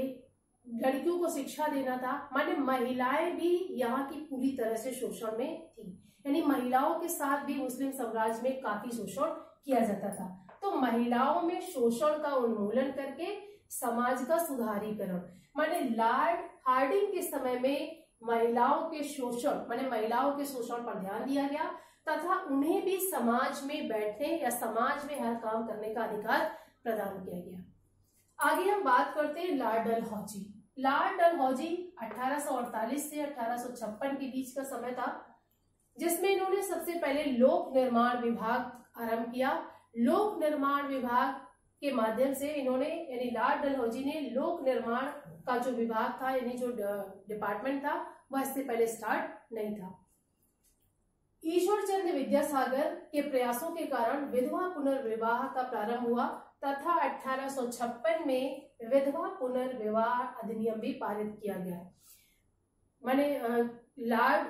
लड़कियों को शिक्षा देना था, माने महिलाएं भी यहाँ की पूरी तरह से शोषण में थी, यानी महिलाओं के साथ भी मुस्लिम साम्राज्य में काफी शोषण किया जाता था। तो महिलाओं में शोषण का उन्मूलन करके समाज का सुधारीकरण, माने लॉर्ड हार्डिंग के समय में महिलाओं के शोषण पर ध्यान दिया गया तथा उन्हें भी समाज में बैठने या समाज में हर काम करने का अधिकार प्रदान किया गया। आगे हम बात करते हैं लॉर्ड डलहौजी 1848 से 1856 के बीच का समय था, जिसमें इन्होंने सबसे पहले लोक निर्माण विभाग आरंभ किया। लोक निर्माण विभाग के माध्यम से इन्होंने, यानी लॉर्ड डलहौजी ने लोक निर्माण का जो विभाग था, यानी जो डिपार्टमेंट था, वह इससे पहले स्टार्ट नहीं था। ईश्वर चंद्र विद्यासागर के प्रयासों के कारण विधवा पुनर्विवाह का प्रारंभ हुआ तथा 1856 में विधवा पुनर्विवाह अधिनियम भी पारित किया गया। माने लॉर्ड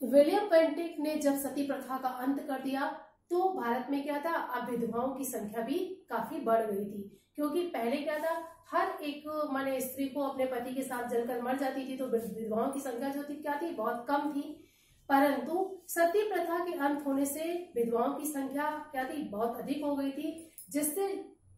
विलियम बेंटिक ने जब सती प्रथा का अंत कर दिया तो भारत में क्या था, अब विधवाओं की संख्या भी काफी बढ़ गई थी, क्योंकि पहले क्या था, हर एक माने स्त्री को अपने पति के साथ जलकर मर जाती थी, तो विधवाओं की संख्या जो थी क्या थी, बहुत कम थी। परंतु सती प्रथा के अंत होने से विधवाओं की संख्या क्या थी, बहुत अधिक हो गई थी, जिससे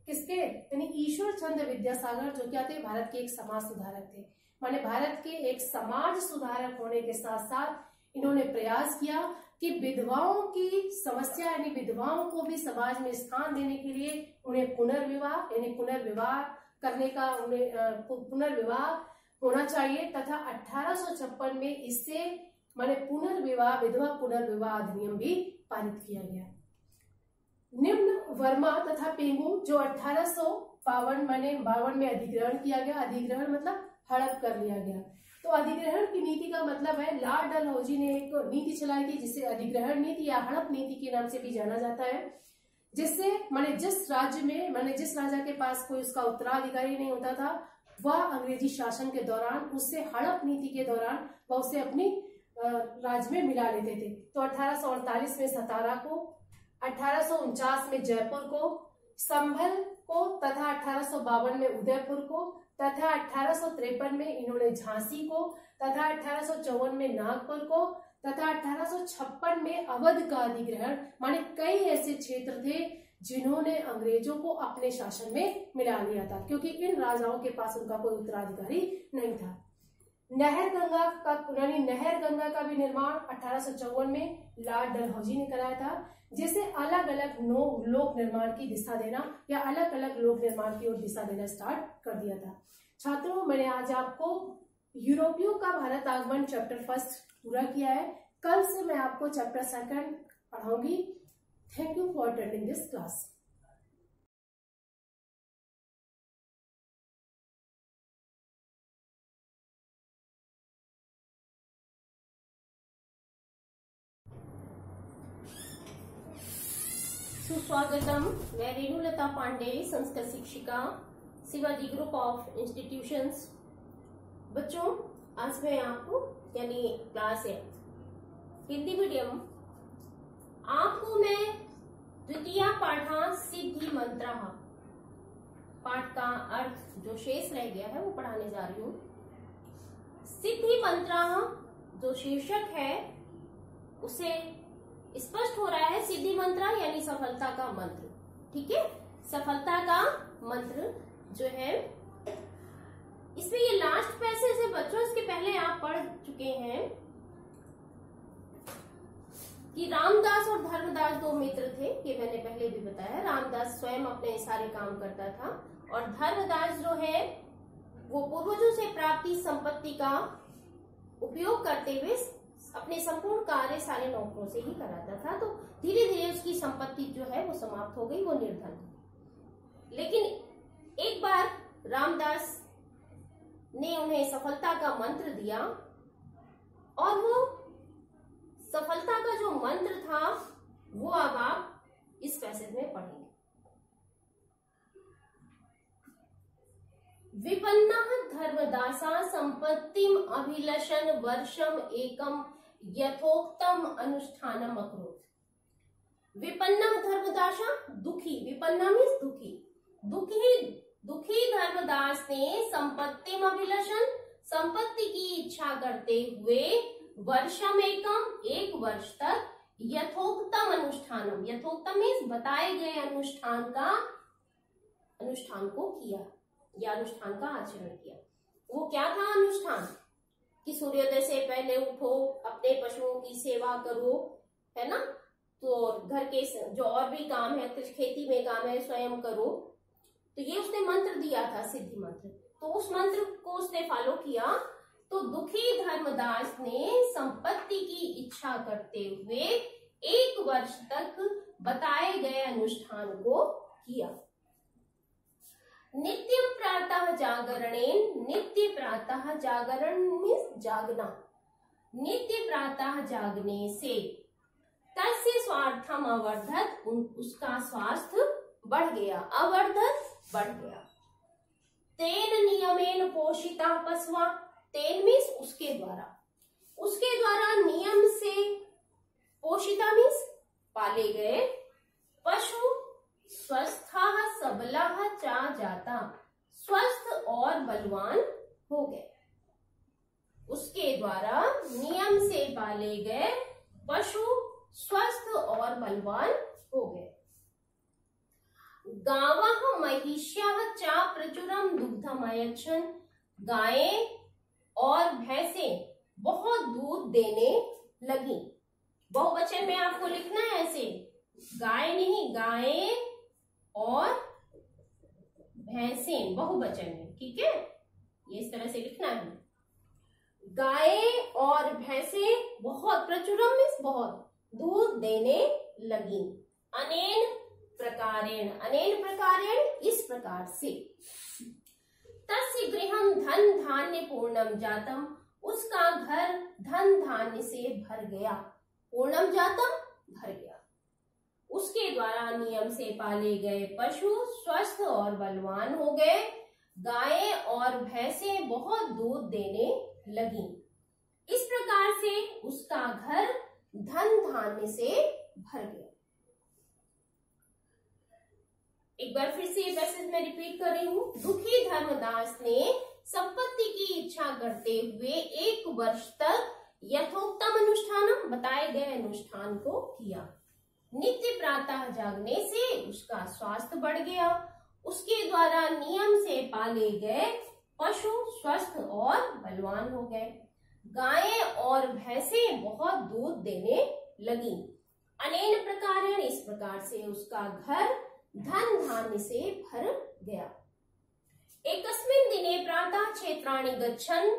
किसके, यानी ईश्वर चंद्र विद्यासागर, जो क्या थे, भारत के एक समाज सुधारक थे। माने भारत के एक समाज सुधारक होने के साथ साथ इन्होंने प्रयास किया कि विधवाओं की समस्या यानी विधवाओं को भी समाज में स्थान देने के लिए उन्हें पुनर्विवाह यानी पुनर्विवाह करने का उन्हें पुनर्विवाह होना चाहिए तथा 1856 में इससे माने पुनर्विवाह विधवा पुनर्विवाह अधिनियम भी पारित किया गया। निम्न वर्मा तथा पेंगू जो 1852 माने 52 में अधिग्रहण किया गया। अधिग्रहण मतलब हड़प कर लिया गया। तो अधिग्रहण की नीति का मतलब है, लॉर्ड डलहौजी ने एक नीति चलाई थी जिसे अधिग्रहण नीति या हड़प नीति के नाम से भी जाना जाता है, जिससे माने जिस राज्य में माने जिस राजा के पास कोई उसका उत्तराधिकारी नहीं होता था, वह अंग्रेजी शासन के दौरान उससे हड़प नीति के दौरान वह उसे अपनी राज्य में मिला लेते थे। तो 1848 में सतारा को, 1849 में जयपुर को, संभल को तथा 1852 में उदयपुर को तथा 1853 में इन्होंने झांसी को तथा 1854 में नागपुर को तथा 1856 में अवध का अधिग्रहण, माने कई ऐसे क्षेत्र थे जिन्होंने अंग्रेजों को अपने शासन में मिला लिया था, क्योंकि इन राजाओं के पास उनका कोई उत्तराधिकारी नहीं था। नहर गंगा का भी निर्माण 1854 में लॉर्ड डलहौजी ने कराया था, जिसे अलग अलग लोक निर्माण की दिशा देना या अलग अलग लोक निर्माण की ओर दिशा देना स्टार्ट कर दिया था। छात्रों, मैंने आज आपको यूरोपियों का भारत आगमन चैप्टर 1 पूरा किया है। कल से मैं आपको चैप्टर 2 पढ़ाऊंगी। Thank you for attending this class. सुस्वागतम। मैं रेणुलता पांडे, संस्कृत शिक्षिका, शिवाजी ग्रुप ऑफ इंस्टीट्यूशंस। बच्चों, आज मैं आपको यानी क्लास 8 हिंदी मीडियम आपको मैं द्वितीय पाठ सिद्धि मंत्र पाठ का अर्थ जो शेष रह गया है वो पढ़ाने जा रही हूँ। सिद्धि मंत्र जो शीर्षक है उसे स्पष्ट हो रहा है सिद्धि मंत्र यानी सफलता का मंत्र। ठीक है, सफलता का मंत्र जो है, इसमें ये लास्ट पैसेज है बच्चों, इसके पहले आप पढ़ चुके हैं कि रामदास और धर्मदास दो मित्र थे। ये मैंने पहले भी बताया। रामदास स्वयं अपने सारे काम करता था और धर्मदास जो है वो पूर्वजों से प्राप्ति संपत्ति का उपयोग करते हुए अपने संपूर्ण कार्य सारे नौकरों से ही कराता था। तो धीरे धीरे उसकी संपत्ति जो है वो समाप्त हो गई, वो निर्धन। लेकिन एक बार रामदास ने उन्हें सफलता का मंत्र दिया और वो सफलता का जो मंत्र था वो अब आप इस पैसेज में पढ़ेंगे। विपन्नः धर्मदासा संपत्तिम अभिलषन् वर्षम एकम यथोक्तम अनुष्ठानम अकरोत्। विपन्नः धर्मदासा, दुखी, विपन्ना मीन्स दुखी धर्मदास ने संपत्तिम अभिलषन्, संपत्ति की इच्छा करते हुए वर्षम एकम, एक वर्ष तक, यथोक्तम अनुष्ठानम, यथोक्तम मीन्स बताए गए अनुष्ठान को किया या अनुष्ठान का आचरण किया। वो क्या था अनुष्ठान? कि सूर्योदय से पहले उठो, अपने पशुओं की सेवा करो, है ना, तो घर के जो और भी काम है, कुछ खेती में काम है, स्वयं करो। तो ये उसने मंत्र दिया था, सिद्धि मंत्र। तो उस मंत्र को उसने फॉलो किया। तो दुखी धर्मदास ने संपत्ति की इच्छा करते हुए एक वर्ष तक बताए गए अनुष्ठान को किया। नित्य प्रातः जागरणेन, नित्य प्रातः जागरण मीन्स जागना, नित्य प्रातः जागने से तस्य स्वार्थम अवर्धत, उसका स्वास्थ्य बढ़ गया, अवर्धत बढ़ गया। तेन नियमेन पोषिता पशुआ, तेन मीन्स उसके द्वारा नियम से, पोषिता मीन्स पाले गए, पशु स्वस्थः सबलः चा जाता, स्वस्थ और बलवान हो गए। उसके द्वारा नियम से पाले गए पशु स्वस्थ और बलवान हो गए। गावः महिष्यः च प्रचुरम दुग्धम अयच्छन्। गायें और भैंसें बहुत दूध देने लगी। बहुवचन में आपको लिखना है ऐसे, गाय नहीं, गायें और भैंसें बहुवचन में, ठीक है, ये इस तरह से लिखना है। गायें और भैंसें बहुत, प्रचुरम मीन्स बहुत, दूध देने लगी। अनेन प्रकारेण, अनेन प्रकारेण इस प्रकार से। तस्य गृहं धन धान्य पूर्णम जातम, उसका घर धन धान्य से भर गया। पूर्णम जातम, भर गया। उसके द्वारा नियम से पाले गए पशु स्वस्थ और बलवान हो गए। गायें और भैंसें बहुत दूध देने लगी। इस प्रकार से उसका घर धन धान्य से भर गया। एक बार फिर से ये पैसेज मैं रिपीट कर रही हूँ। दुखी धर्मदास ने संपत्ति की इच्छा करते हुए 1 वर्ष तक यथोक्तम अनुष्ठान, बताए गए अनुष्ठान को किया। नित्य प्रातः जागने से उसका स्वास्थ्य बढ़ गया। उसके द्वारा नियम से पाले गए पशु स्वस्थ और बलवान हो गए। गायें और भैंसें बहुत दूध देने लगी। अनेन प्रकारेण इस प्रकार से उसका घर धन धान्य से भर गया। एकस्मिन् दिने प्रातः क्षेत्राणि गच्छन्,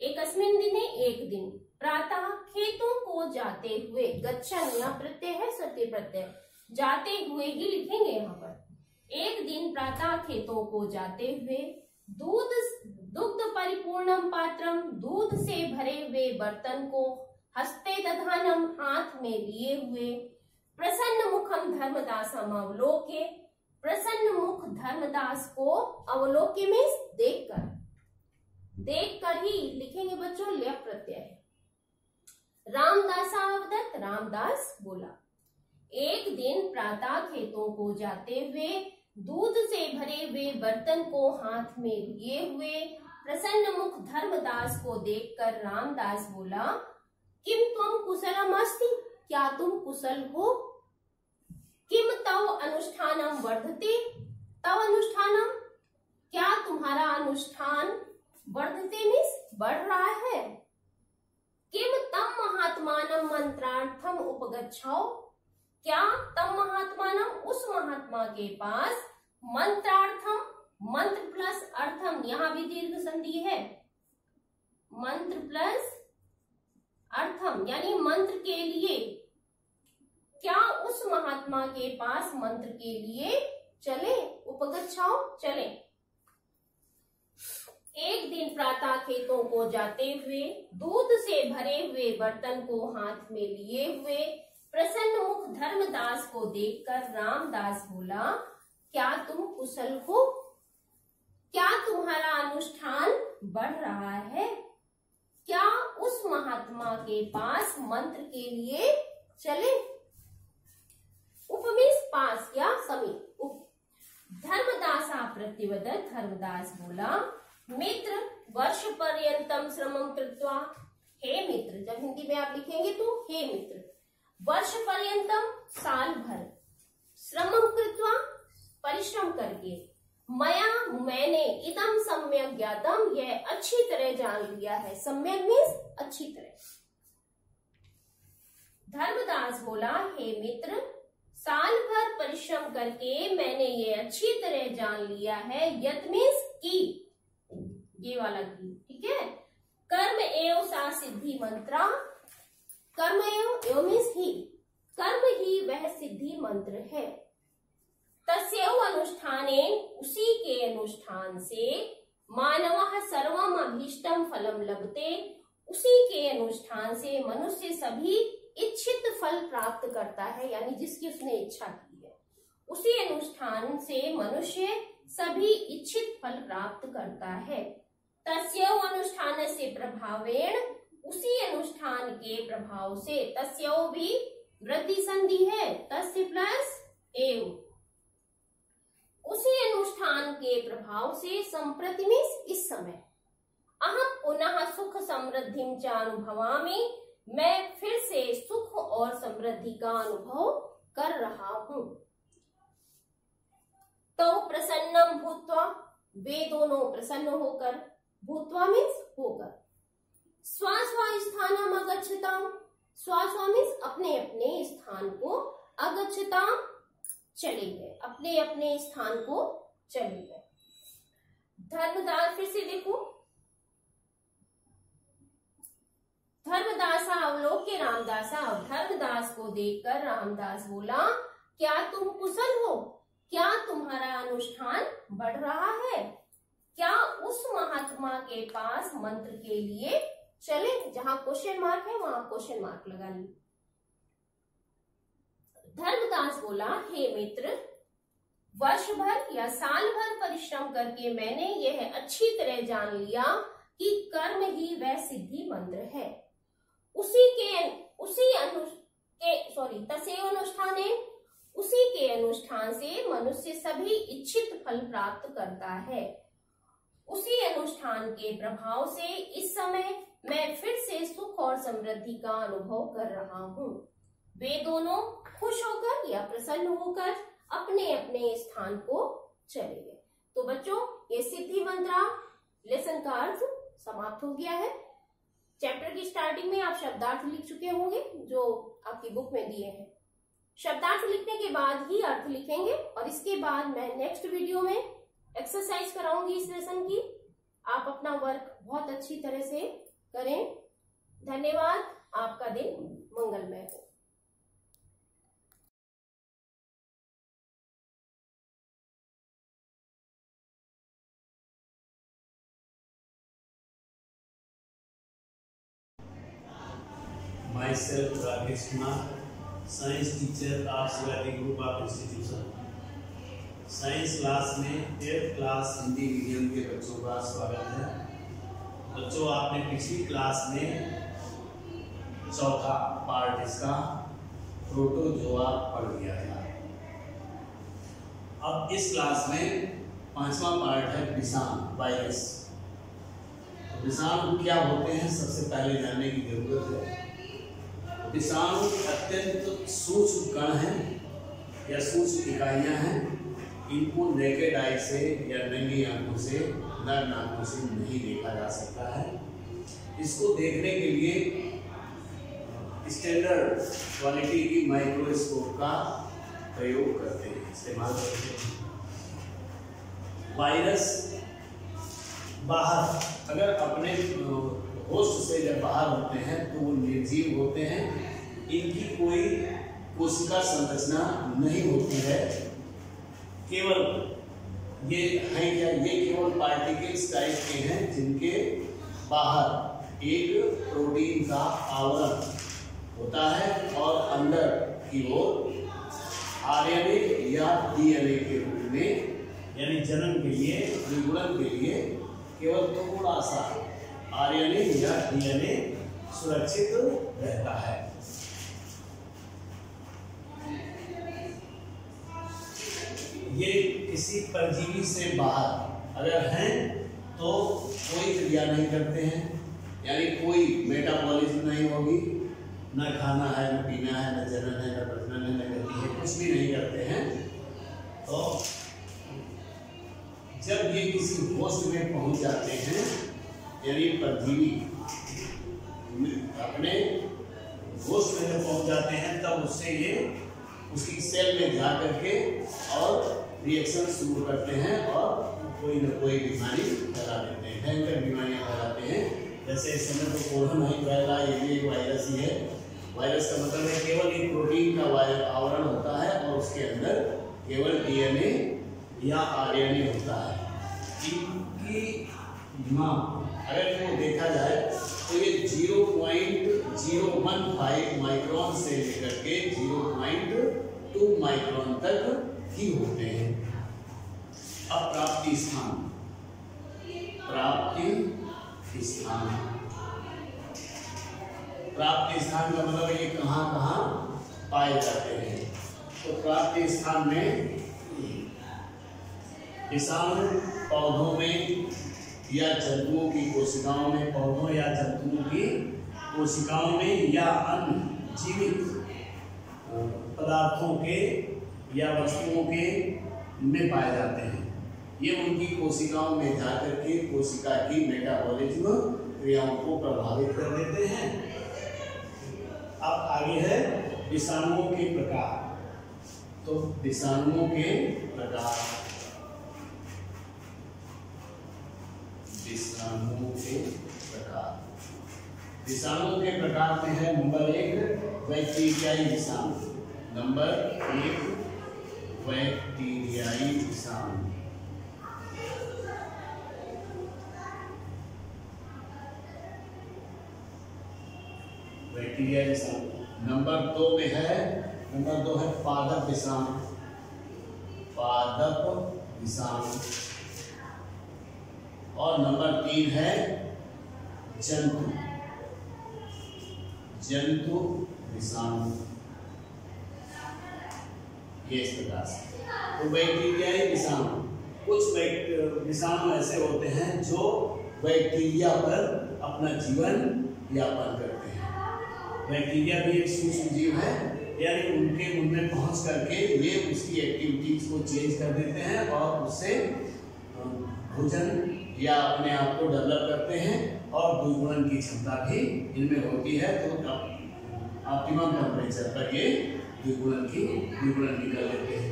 एकस्मिन् दिने एक दिन, प्रातः खेतों को जाते हुए, गच्छन् यहाँ प्रत्यय है, सत्य प्रत्यय, जाते हुए ही लिखेंगे यहाँ पर। एक दिन प्रातः खेतों को जाते हुए दुग्ध परिपूर्णम पात्रम, दूध से भरे हुए बर्तन को हस्ते दधानम, हाथ में लिए हुए, प्रसन्न मुखम धर्मदासम अवलोके, प्रसन्न मुख धर्मदास को अवलोके में देखकर, देखकर ही लिखेंगे बच्चों, लय प्रत्यय है। रामदासावदत्त, रामदास बोला। एक दिन प्रातः खेतों को जाते हुए दूध से भरे हुए बर्तन को हाथ में लिए हुए प्रसन्न मुख धर्मदास को देखकर रामदास बोला, किम त्वं कुशलम अस्ति, क्या तुम कुशल हो? किम तव अनुष्ठानम वर्धते, तव अनुष्ठानम, क्या तुम्हारा अनुष्ठान, वर्धते मीन्स बढ़ रहा है। किम तम महात्मानम मंत्रार्थम उपगच्छौ, क्या तम महात्मानम, उस महात्मा के पास, मंत्रार्थम, मंत्र प्लस अर्थम, यहां भी दीर्घ संधि है, मंत्र प्लस अर्थम यानी मंत्र के लिए, क्या उस महात्मा के पास मंत्र के लिए चले, उपगच्छौ चले। एक दिन प्रातः खेतों को जाते हुए दूध से भरे हुए बर्तन को हाथ में लिए हुए प्रसन्न मुख धर्मदास को देखकर रामदास बोला, क्या तुम कुशल हो? क्या तुम्हारा अनुष्ठान बढ़ रहा है? क्या उस महात्मा के पास मंत्र के लिए चले? उपमेश पास या समीप। धर्मदासा प्रतिवदत, धर्मदास बोला, मित्र वर्ष पर्यंतम श्रमं कृत्वा, हे मित्र, जब हिंदी में आप लिखेंगे तो हे मित्र, वर्ष पर्यंतम साल भर, श्रमं कृत्वा परिश्रम करके, मया मैंने, इदम सम्यक ज्ञातम यह अच्छी तरह जान लिया है, सम्यक मीन्स अच्छी तरह। धर्मदास बोला, हे मित्र, साल भर परिश्रम करके मैंने ये अच्छी तरह जान लिया है, यत मीन्स की, ये वाला की, ठीक है। कर्म एव सा सिद्धि मंत्रा, कर्म एव मीन्स ही, कर्म ही वह सिद्धि मंत्र है। तस्यैव अनुष्ठाने, उसी के अनुष्ठान से, मानवः सर्वम अभीष्टम फलम लभते, उसी के अनुष्ठान से मनुष्य सभी इच्छित फल प्राप्त करता है, यानी जिसकी उसने इच्छा की है, उसी अनुष्ठान से मनुष्य सभी इच्छित फल प्राप्त करता है। तस्यैव अनुष्ठान से प्रभावेण, उसी अनुष्ठान के प्रभाव से, तस्यैव भी वृद्धि संधि है, तस्य प्लस एव, उसी अनुष्ठान के प्रभाव से, संप्रति मीन्स इस समय, अहम पुनः सुख समृद्धिं च अनुभवामि, मैं फिर से सुख और समृद्धि का अनुभव कर रहा हूँ। तो प्रसन्नम भूत्वा, वे दोनों प्रसन्न होकर, भूत्वा मीन्स होकर, स्वास्थानम अगच्छताम, स्वा मीन्स अपने अपने स्थान को, अगच्छताम चले गए, अपने अपने स्थान को चले गए। धर्मदास, फिर से देखो, धर्मदासा अवलोक्य रामदासा, धर्मदास को देखकर रामदास बोला, क्या तुम कुशल हो? क्या तुम्हारा अनुष्ठान बढ़ रहा है? क्या उस महात्मा के पास मंत्र के लिए चले? जहां क्वेश्चन मार्क है वहां क्वेश्चन मार्क लगा ली। धर्मदास बोला, हे मित्र, वर्ष भर या साल भर परिश्रम करके मैंने यह अच्छी तरह जान लिया कि कर्म ही वह सिद्धि मंत्र है। उसी के अनुष्ठान से मनुष्य सभी इच्छित फल प्राप्त करता है। उसी अनुष्ठान के प्रभाव से इस समय मैं फिर से सुख और समृद्धि का अनुभव कर रहा हूँ। वे दोनों खुश होकर या प्रसन्न होकर अपने अपने स्थान को चले गए। तो बच्चों, ये सिद्धि मंत्रा लेसन का अर्थ समाप्त हो गया है। चैप्टर की स्टार्टिंग में आप शब्दार्थ लिख चुके होंगे जो आपकी बुक में दिए हैं। शब्दार्थ लिखने के बाद ही अर्थ लिखेंगे और इसके बाद मैं नेक्स्ट वीडियो में एक्सरसाइज कराऊंगी इस लेसन की। आप अपना वर्क बहुत अच्छी तरह से करें। धन्यवाद। आपका दिन मंगलमय हो। Myself Rakesh Kumar, science teacher of Shivaji group of institution. Science class में 8th क्लास हिंदी मीडियम के बच्चों का स्वागत है। बच्चों, आपने पिछली क्लास में चौथा पार्ट इसका प्रोटोजोआ पढ़ लिया था। अब इस क्लास में 5वां पार्ट है विषाणु, वायरस। विषाणु क्या होते हैं सबसे पहले जानने की जरूरत है। विषाणु अत्यंत सूक्ष्म कण हैं या सूक्ष्म इकाइयां हैं। इनको नेकेड आई से या नंगी आंखों से, नग्न आंखों से नहीं देखा जा सकता है। इसको देखने के लिए स्टैंडर्ड क्वालिटी की माइक्रोस्कोप का प्रयोग करते हैं, इस्तेमाल करते हैं। वायरस बाहर, अगर अपने होस्ट से जब बाहर होते हैं तो वो निर्जीव होते हैं। इनकी कोई कोशिका संरचना नहीं होती है। केवल ये हैं क्या, ये केवल पार्टिकल्स टाइप के हैं जिनके बाहर एक प्रोटीन का आवरण होता है और अंदर की ओर आरएनए या डीएनए के रूप में, यानी जन्म के लिए, विगुणन के लिए केवल थोड़ा सा आरएनए या डीएनए सुरक्षित रहता है। ये किसी परजीवी से बाहर अगर हैं तो कोई क्रिया नहीं करते हैं, यानी कोई मेटाबॉलिज्म नहीं होगी, न खाना है, न पीना है, न जनन है, न प्रजनन है, न गति है, कुछ भी नहीं करते हैं। तो जब ये किसी होस्ट में पहुंच जाते हैं, यानी परजीवी अपने होस्ट में जब पहुंच जाते हैं, तब उससे ये उसकी सेल में जा करके और रिएक्शन शुरू करते हैं और कोई न कोई बीमारी फैला देते हैं, भयंकर बीमारियां फैलाते हैं। जैसे इस समय तो कोरोना नहीं फैल रहा, ये भी एक वायरस ही है। वायरस का मतलब है केवल एक प्रोटीन का आवरण होता है और उसके अंदर केवल डीएनए या आरएनए होता है। इनकी अगर वो देखा जाए तो ये 0.015 माइक्रोन से लेकर के 0.2 माइक्रोन तक ही होते हैं। अब प्राप्ति स्थान, प्राप्ति स्थान का मतलब ये कहाँ कहाँ पाए जाते हैं। तो प्राप्ति स्थान में विषाणु पौधों में या जंतुओं की कोशिकाओं में, पौधों या जंतुओं की कोशिकाओं में या अन्य जीवित पदार्थों के या वस्तुओं के में पाए जाते हैं। ये उनकी कोशिकाओं में जाकर के कोशिका की मेटाबॉलिज्म क्रियाओं को प्रभावित कर देते हैं। अब आगे है विषाणुओं के प्रकार। तो विषाणुओं के प्रकार, विषाणुओं के प्रकार, विषाणुओं के प्रकार में है नंबर 1 बैक्टीरियाई विषाणु। नंबर 1 बैक्टीरियाई विषाणु। बैक्टीरियाई विषाणु। नंबर 2 में है, नंबर 2 है पादप विषाणु। पादप विषाणु। और नंबर 3 है जंतु, जंतु विषाणु। ये इस प्रकार से। तो बैक्टीरियाई विषाणु, कुछ विषाणु ऐसे होते हैं जो बैक्टीरिया पर अपना जीवन यापन करते हैं। बैक्टीरिया भी एक सूक्ष्म जीव है, यानी उनके उनमें पहुंच करके ये उसकी एक्टिविटीज को चेंज कर देते हैं और उससे भोजन या अपने आप को डेवलप करते हैं और द्विगुणन की क्षमता भी इनमें होती है। तो ऑप्टिमम टेम्परेचर पर ये द्विगुणन कर लेते हैं।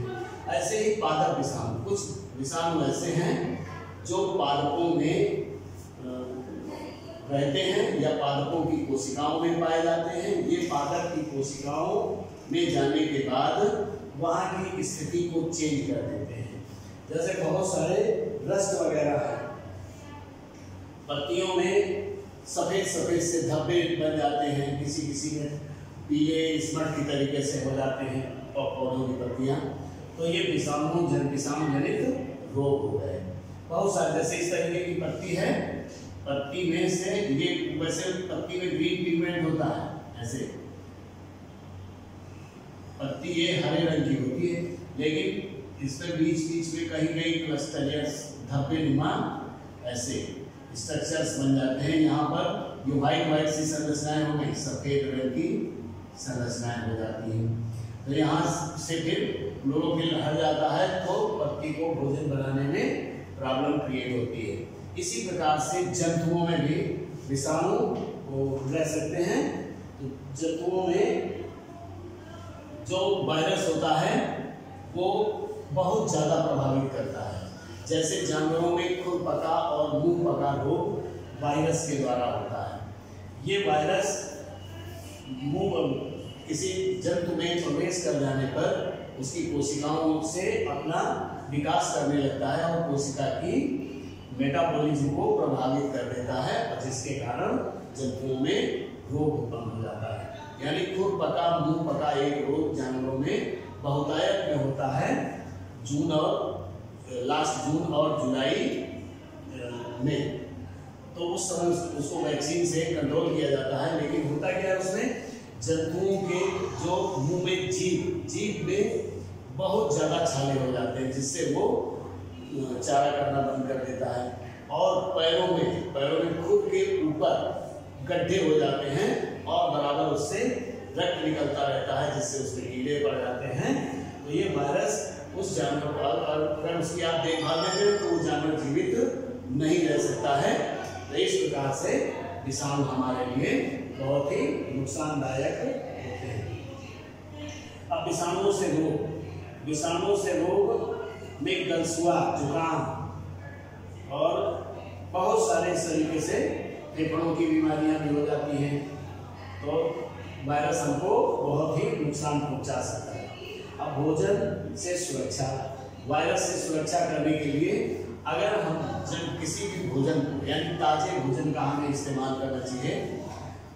ऐसे ही पादप विषाणु, कुछ विषाणु ऐसे हैं जो पादपों में रहते हैं या पादपों की कोशिकाओं में पाए जाते हैं। ये पादप की कोशिकाओं में जाने के बाद वहाँ की स्थिति को चेंज कर देते हैं। जैसे बहुत सारे रस्ट वगैरह है, पत्तियों में सफेद सफेद से धब्बे बन जाते हैं, किसी किसी में पीले स्मट की तरीके से हो जाते हैं और पौधों की पत्तियां। तो ये विषाणु जनित रोग हो गए। बहुत सारे, जैसे इस तरीके की पत्ती है, पत्ती में से ये, वैसे पत्ती में ग्रीन पिगमेंट होता है, ऐसे पत्ती ये हरे रंग की होती है, लेकिन इसमें बीच बीच में कहीं कहीं क्लस्टरियस धब्बे नुमा ऐसे स्ट्रक्चर्स बन जाते हैं। यहाँ पर जो व्हाइट सी संरचनाएं हो गई, सफेद रंग की संरचनाएं हो जाती हैं। तो यहाँ से फिर क्लोरोफिल हट जाता है, तो पत्ती को भोजन बनाने में प्रॉब्लम क्रिएट होती है। इसी प्रकार से जंतुओं में भी विषाणु रह सकते हैं। तो जंतुओं में जो वायरस होता है वो बहुत ज़्यादा प्रभावित करता है। जैसे जानवरों में खुरपका और मुंहपका रोग वायरस के द्वारा होता है। ये वायरस किसी जंतु में प्रवेश कर जाने पर उसकी कोशिकाओं से अपना विकास करने लगता है और कोशिका की मेटाबॉलिज्म को प्रभावित कर देता है, और जिसके कारण जंतुओं में रोग उत्पन्न हो जाता है। यानी खुरपका मुंहपका एक रोग जानवरों में बहुतायत में होता है, लास्ट जून और जुलाई में। तो उस समय उसको वैक्सीन से कंट्रोल किया जाता है। लेकिन होता क्या है, उसमें जंतुओं के जो मुंह में जीभ में बहुत ज़्यादा छाले हो जाते हैं, जिससे वो चारा करना बंद कर देता है। और पैरों में खुद के ऊपर गड्ढे हो जाते हैं और बराबर उससे रक्त निकलता रहता है, जिससे उसमें कीड़े पड़ जाते हैं। तो ये वायरस उस जानवर को, अगर उसकी आप देखभाल नहीं करें तो वो जानवर जीवित नहीं रह सकता है। तो इस प्रकार से विषाणु हमारे लिए बहुत ही नुकसानदायक होते हैं। अब विषाणुओं से रोग में गलसुआ, जुकाम और बहुत सारे इस तरीके से फेफड़ों की बीमारियां भी हो जाती हैं। तो वायरस हमको बहुत ही नुकसान पहुंचा सकता है। अब भोजन से सुरक्षा, वायरस से सुरक्षा करने के लिए अगर हम जब किसी भी भोजन को, यानी ताजे भोजन का हमें इस्तेमाल करना चाहिए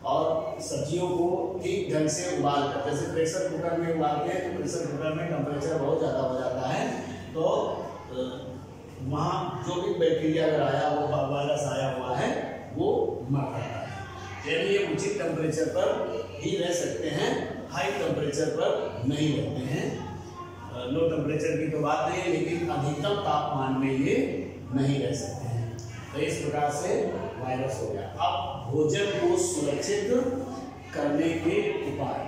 और सब्जियों को ठीक ढंग से उबाल कर, जैसे प्रेशर कुकर में उबालते हैं तो प्रेशर कुकर में टेम्परेचर बहुत ज़्यादा हो जाता है, तो वहाँ जो भी बैक्टीरिया अगर आया हुआ, वायरस आया हुआ है, वो मर जाता है। यानी ये उचित टेम्परेचर पर ही रह सकते हैं, हाई टेम्परेचर पर नहीं रहते हैं। लो टेम्परेचर की तो बात नहीं है, लेकिन अधिकतम तापमान में ये नहीं रह सकते हैं। तो इस प्रकार से वायरस हो गया। अब भोजन को सुरक्षित करने के उपाय।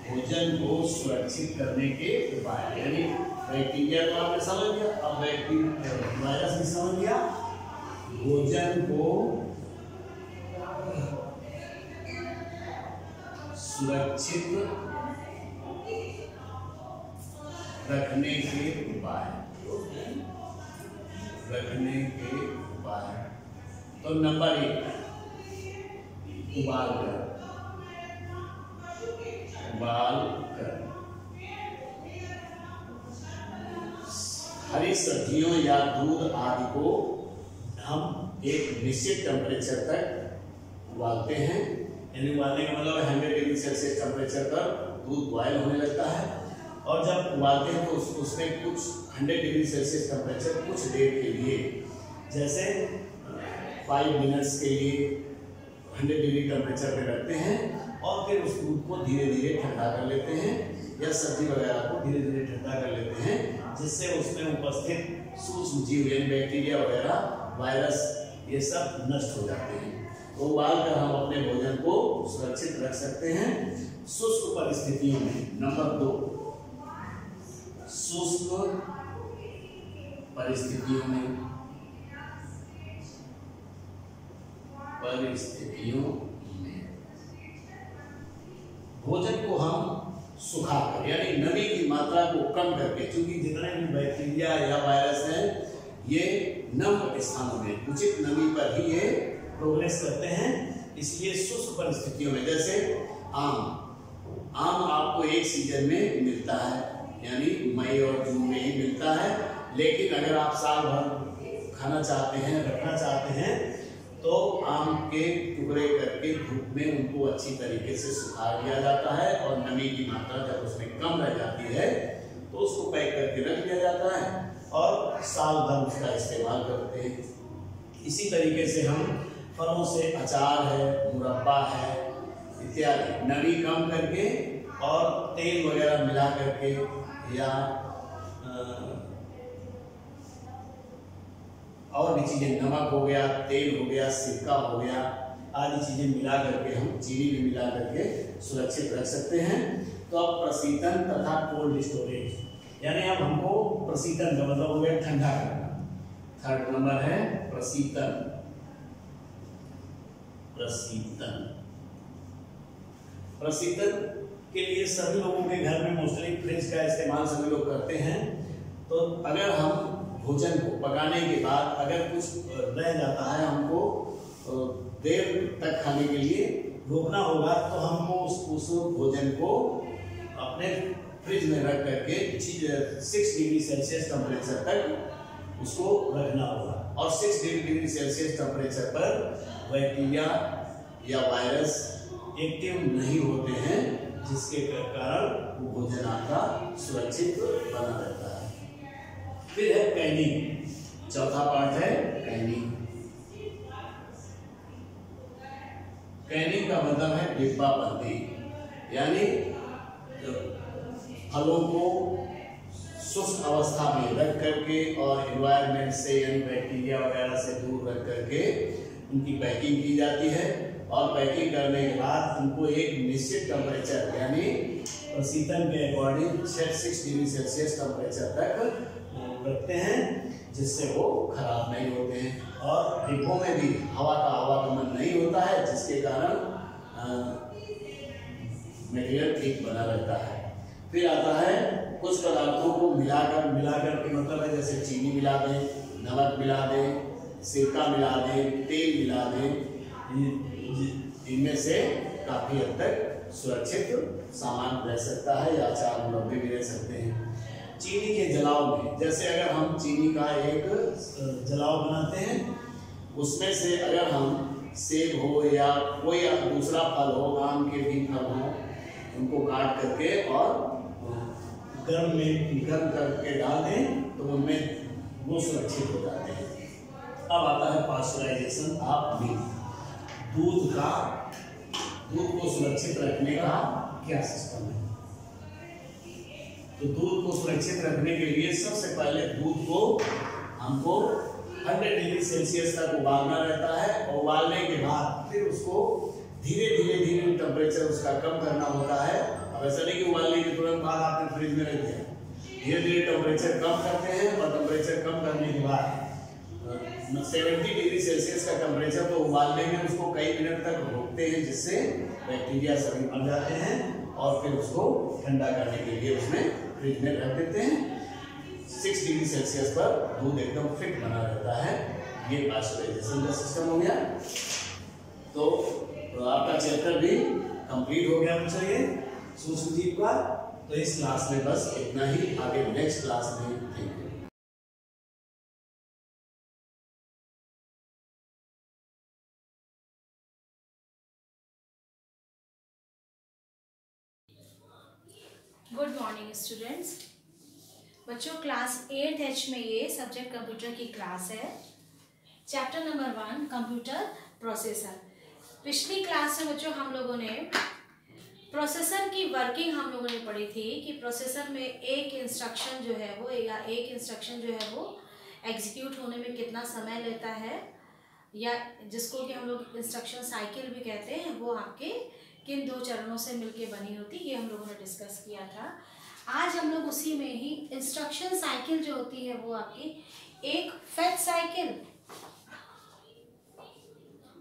भोजन को सुरक्षित करने के उपाय, यानी बैक्टीरिया तो आपने समझ लिया, अब वायरस भी समझ लिया। भोजन को सुरक्षित रखने के उपाय, तो नंबर 1 उबाल कर। हरी सब्जियों या दूध आदि को हम एक निश्चित टेम्परेचर तक उबालते हैं, यानी उबालने का मतलब 100 डिग्री सेल्सियस टेम्परेचर पर दूध बॉयल होने लगता है, और जब उबालते हैं तो उसमें कुछ 100 डिग्री सेल्सियस टेम्परेचर कुछ देर के लिए, जैसे 5 मिनट्स के लिए 100 डिग्री टेम्परेचर पे रखते हैं, और फिर उस दूध को धीरे धीरे ठंडा कर लेते हैं, या सब्जी वगैरह को धीरे धीरे ठंडा कर लेते हैं, जिससे उसमें उपस्थित सूक्ष्म जीव यानी बैक्टीरिया वगैरह, वायरस, ये सब नष्ट हो जाते हैं। तो उबाल कर हम अपने भोजन को सुरक्षित रख सकते हैं। शुष्क परिस्थितियों में, नंबर 2, शुष्क परिस्थितियों में भोजन को हम सुखाकर, यानी नमी की मात्रा को कम करके, क्योंकि जितने भी बैक्टीरिया या वायरस हैं ये नम स्थानों में उचित नमी पर ही ये प्रोग्रेस करते हैं, इसलिए शुष्क परिस्थितियों में, जैसे आम आपको एक सीजन में मिलता है, यानी मई और जून में ही मिलता है, लेकिन अगर आप साल भर खाना चाहते हैं, रखना चाहते हैं, तो आम के टुकड़े करके धूप में उनको अच्छी तरीके से सुखा दिया जाता है, और नमी की मात्रा जब उसमें कम रह जाती है तो उसको पैक करके रख दिया जाता है, और साल भर उसका इस्तेमाल करते हैं। इसी तरीके से हम फलों से अचार है, मुरब्बा है इत्यादि नमी कम करके और तेल वगैरह मिला करके, या और भी चीजें, नमक हो गया, तेल हो गया, सिरका हो गया, आदि चीजें मिला करके, हम चीनी भी मिला करके सुरक्षित रख सकते हैं। तो अब प्रशीतन तथा कोल्ड स्टोरेज, यानी अब हमको प्रशीतन का मतलब हो गया ठंडा करना। 3rd नंबर है प्रशीतन। प्रशीतन के लिए सभी लोगों के घर में मोस्टली फ्रिज का इस्तेमाल सभी लोग करते हैं। तो अगर हम भोजन को पकाने के बाद अगर कुछ रह जाता है, हमको देर तक खाने के लिए रोकना होगा, तो हमको उस भोजन को अपने फ्रिज में रख करके 6 डिग्री सेल्सियस टेम्परेचर तक उसको रखना होगा, और 6 डिग्री सेल्सियस टेम्परेचर पर बैक्टीरिया या वायरस एक्टिव नहीं होते हैं, जिसके कारण वो भोजन आपका सुरक्षित बना रहता है। फिर है कैनिंग, चौथा पार्ट है कैनिंग। कैनिंग का मतलब है डिब्बाबंदी, यानी फलों को शुष्क अवस्था में रख करके और एनवायरनमेंट से, यानी बैक्टीरिया वगैरह से दूर रख करके उनकी पैकिंग की जाती है, और पैकिंग करने के बाद उनको एक निश्चित टेम्परेचर, यानी प्रशीतन के अकॉर्डिंग 6 डिग्री सेल्सियस टेम्परेचर तक रखते हैं, जिससे वो खराब नहीं होते हैं, और डिब्बों में भी हवा का आवागमन नहीं होता है, जिसके कारण मटेरियल ठीक बना रहता है। फिर आता है कुछ पदार्थों को मिलाकर के मतलब है, जैसे चीनी मिला दें, नमक मिला दें, सिरका मिला दें, तेल मिला दें, इनमें से काफी हद तक सुरक्षित सामान रह सकता है, या अचार मुरब्बे भी रह सकते हैं। चीनी के जलाव में, जैसे अगर हम चीनी का एक जलाव बनाते हैं, उसमें से अगर हम सेब हो या कोई दूसरा फल हो, आम के भी फल हो, उनको काट करके और गर्म करके डाल दें, तो उनमें वो सुरक्षित हो जाते हैं। अब आता है पास्चराइजेशन ऑफ मिल्क, दूध को सुरक्षित रखने का क्या सिस्टम है। तो दूध को सुरक्षित रखने के लिए सबसे पहले दूध को हमको 100 डिग्री सेल्सियस तक उबालना रहता है, और उबालने के बाद फिर उसको धीरे धीरे टेम्परेचर उसका कम करना होता है। अब ऐसा नहीं कि फ्रिज में रख दिया, धीरे धीरे टेम्परेचर कम करते हैं और टेम्परेचर कम करने के बाद 70 डिग्री सेल्सियस का टेम्परेचर तो उबालने में उसको कई मिनट तक रोकते हैं, जिससे बैक्टीरिया सभी मर जाते हैं और फिर उसको ठंडा करने के लिए उसमें फ्रिज में रख देते हैं। 6 डिग्री सेल्सियस पर दूध एकदम फिट बना रहता है। ये पास्चराइजेशन का सिस्टम हो गया। तो आपका चैप्टर भी कंप्लीट हो गया मुझे ये सूक्ष्मजीव का। तो इस क्लास में बस इतना ही, आगे नेक्स्ट क्लास में thank you. Good morning students. बच्चों क्लास 8H में ये सब्जेक्ट कंप्यूटर की क्लास है। Chapter number 1 computer processor. पिछली क्लास में बच्चों हम लोगों ने प्रोसेसर की वर्किंग हम लोगों ने पढ़ी थी कि प्रोसेसर में एक इंस्ट्रक्शन जो है वो या एक इंस्ट्रक्शन जो है वो एग्जीक्यूट होने में कितना समय लेता है, या जिसको कि हम लोग इंस्ट्रक्शन साइकिल भी कहते हैं, वो आपके किन 2 चरणों से मिलके बनी होती, ये हम लोगों ने डिस्कस किया था। आज हम लोग उसी में ही इंस्ट्रक्शन साइकिल जो होती है वो आपकी एक फेच साइकिल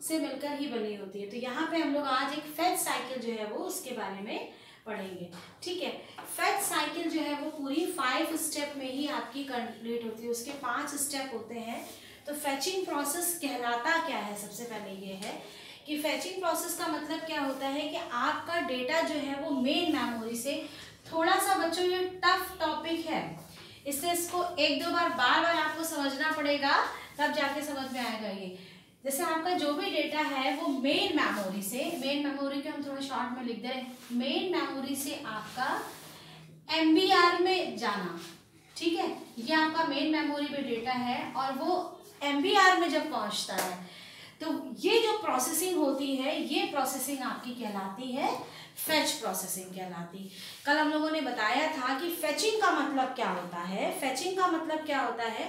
से मिलकर ही बनी होती है। तो यहाँ पे हम लोग आज एक फेच साइकिल जो है वो उसके बारे में पढ़ेंगे। ठीक है, फेच साइकिल जो है वो पूरी 5 स्टेप में ही आपकी कंप्लीट होती है। उसके 5 स्टेप होते हैं। तो फेचिंग प्रोसेस कहलाता क्या है, सबसे पहले ये है कि फेचिंग प्रोसेस का मतलब क्या होता है कि आपका डेटा जो है वो मेन मेमोरी से, थोड़ा सा बच्चों ये टफ टॉपिक है, इससे इसको 1-2 बार बार आपको समझना पड़ेगा, तब जाके समझ में आएगा। ये जैसे आपका जो भी डेटा है वो मेन मेमोरी से, मेन मेमोरी को हम थोड़ा शॉर्ट में लिख दे रहे हैं, मेन मेमोरी से आपका MBR में जाना। ठीक है, ये आपका मेन मेमोरी पे डेटा है और वो MBR में जब पहुंचता है तो ये जो प्रोसेसिंग होती है, ये प्रोसेसिंग आपकी कहलाती है फेच प्रोसेसिंग कहलाती। कल हम लोगों ने बताया था कि फेचिंग का मतलब क्या होता है। फेचिंग का मतलब क्या होता है,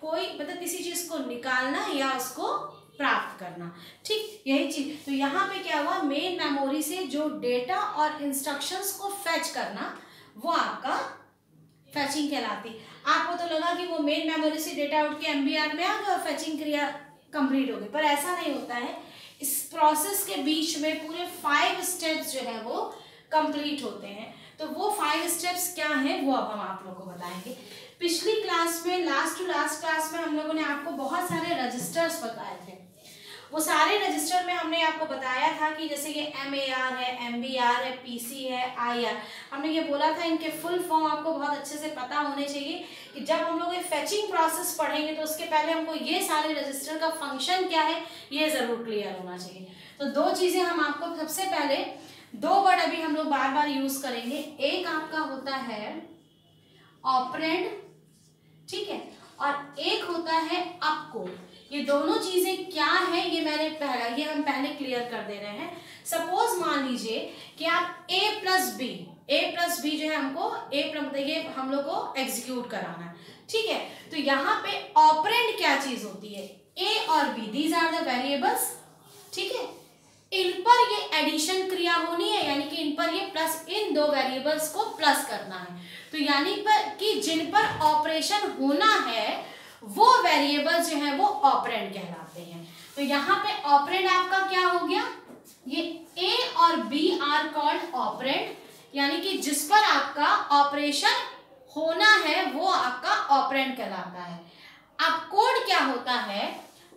कोई मतलब किसी चीज को निकालना या उसको प्राप्त करना। ठीक, यही चीज। तो यहाँ पे क्या हुआ, मेन मेमोरी से जो डेटा और इंस्ट्रक्शंस को फेच करना, वो आपका फेचिंग कहलाती। आपको तो लगा कि वो मेन मेमोरी से डेटा उठ के MBR में आ गया और फेचिंग क्रिया कंप्लीट हो गई, पर ऐसा नहीं होता है। इस प्रोसेस के बीच में पूरे 5 स्टेप्स जो है वो कंप्लीट होते हैं। तो वो 5 स्टेप्स क्या हैं वो अब हम आप लोगों को बताएंगे। पिछली क्लास में, लास्ट टू लास्ट क्लास में हम लोगों ने आपको बहुत सारे रजिस्टर्स बताए थे। वो सारे रजिस्टर में हमने आपको बताया था कि जैसे ये MAR है, MBR है, PC है, IR। हमने ये बोला था इनके फुल फॉर्म आपको बहुत अच्छे से पता होने चाहिए कि जब हम लोग ये फेचिंग प्रोसेस पढ़ेंगे तो उसके पहले हमको ये सारे रजिस्टर का फंक्शन क्या है ये जरूर क्लियर होना चाहिए। तो 2 चीजें हम आपको सबसे पहले 2 वर्ड अभी हम लोग बार बार यूज करेंगे। एक आपका होता है ऑपरेंड, ठीक है, और एक होता है अपकोड। ये दोनों चीजें क्या है ये हम पहले क्लियर कर दे रहे हैं। सपोज मान लीजिए कि आप A+B जो है हमको ये हम लोग को एग्जीक्यूट कराना है। ठीक है, तो यहाँ पे ऑपरेंड क्या चीज होती है, A और B, these are the variables. ठीक है, इन पर ये एडिशन क्रिया होनी है, यानी कि इन पर ये प्लस, इन 2 वेरिएबल्स को प्लस करना है। तो यानी कि जिन पर ऑपरेशन होना है वो वेरिएबल जो है वो ऑपरेंड कहलाते हैं। तो यहाँ पे ऑपरेंड आपका क्या हो गया, ये A और B आर कॉल्ड ऑपरेंड, यानी कि जिस पर आपका ऑपरेशन होना है वो आपका ऑपरेंड कहलाता है। अब कोड क्या होता है,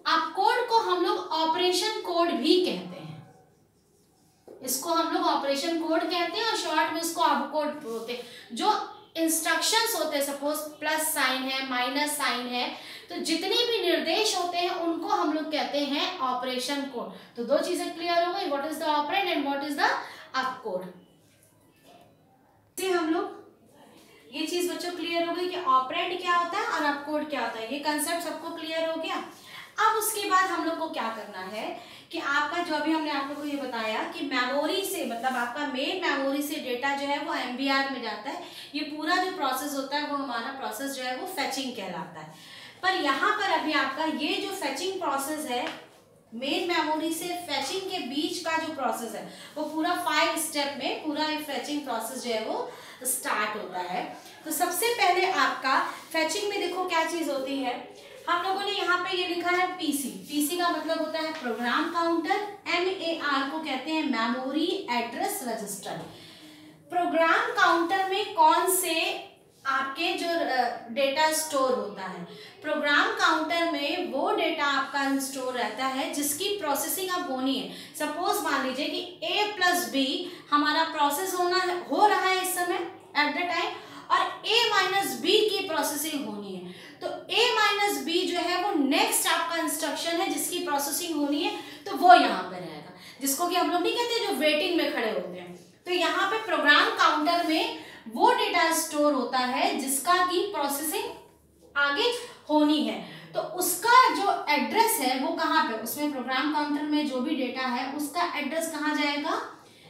अब कोड को हम लोग ऑपरेशन कोड भी कहते हैं। इसको हम लोग ऑपरेशन कोड कहते हैं और शॉर्ट में इसको अब कोड बोलते हैं। जो इंस्ट्रक्शंस होते हैं, सपोज प्लस साइन है, माइनस साइन है, तो जितने भी निर्देश होते हैं उनको हम लोग कहते हैं ऑपरेशन कोड। तो 2 चीजें क्लियर हो गई, what is the operand and what is the up code. हम लोग ये चीज बच्चों क्लियर हो गई कि ऑपरेंड क्या होता है और अप कोड क्या होता है। ये कंसेप्ट सबको क्लियर हो गया। अब उसके बाद हम लोग को क्या करना है कि आपका जो अभी हमने आप लोगों को ये बताया कि मेमोरी से, मतलब आपका मेन मेमोरी से डेटा जो है वो MBR में जाता है। ये पूरा जो प्रोसेस होता है वो हमारा प्रोसेस जो है वो फेचिंग कहलाता है। पर यहाँ पर अभी आपका ये जो फेचिंग प्रोसेस है मेन मेमोरी से फेचिंग के बीच का जो प्रोसेस है वो पूरा 5 स्टेप में पूरा ये फेचिंग प्रोसेस जो है वो स्टार्ट होता है। तो सबसे पहले आपका फेचिंग में देखो क्या चीज होती है, हम लोगों ने यहाँ पे ये लिखा है पीसी। पीसी का मतलब होता है प्रोग्राम काउंटर, MAR को कहते हैं memory address register. Program counter में कौन से आपके जो डेटा स्टोर होता है, प्रोग्राम काउंटर में वो डेटा आपका स्टोर रहता है जिसकी प्रोसेसिंग अब होनी है। सपोज मान लीजिए कि A + B हमारा प्रोसेस हो रहा है इस समय एट द टाइम, और A - B की प्रोसेसिंग होनी है। तो A - B जो है वो नेक्स्ट आपका इंस्ट्रक्शन है जिसकी प्रोसेसिंग होनी है, तो वो यहाँ पे रहेगा, जिसको कि हम लोग नहीं कहते जो वेटिंग में खड़े होते हैं। तो यहाँ पे प्रोग्राम काउंटर में वो डेटा स्टोर होता है जिसका की प्रोसेसिंग आगे होनी है। तो उसका जो एड्रेस है वो कहाँ पे, उसमें प्रोग्राम काउंटर में जो भी डेटा है उसका एड्रेस कहाँ जाएगा,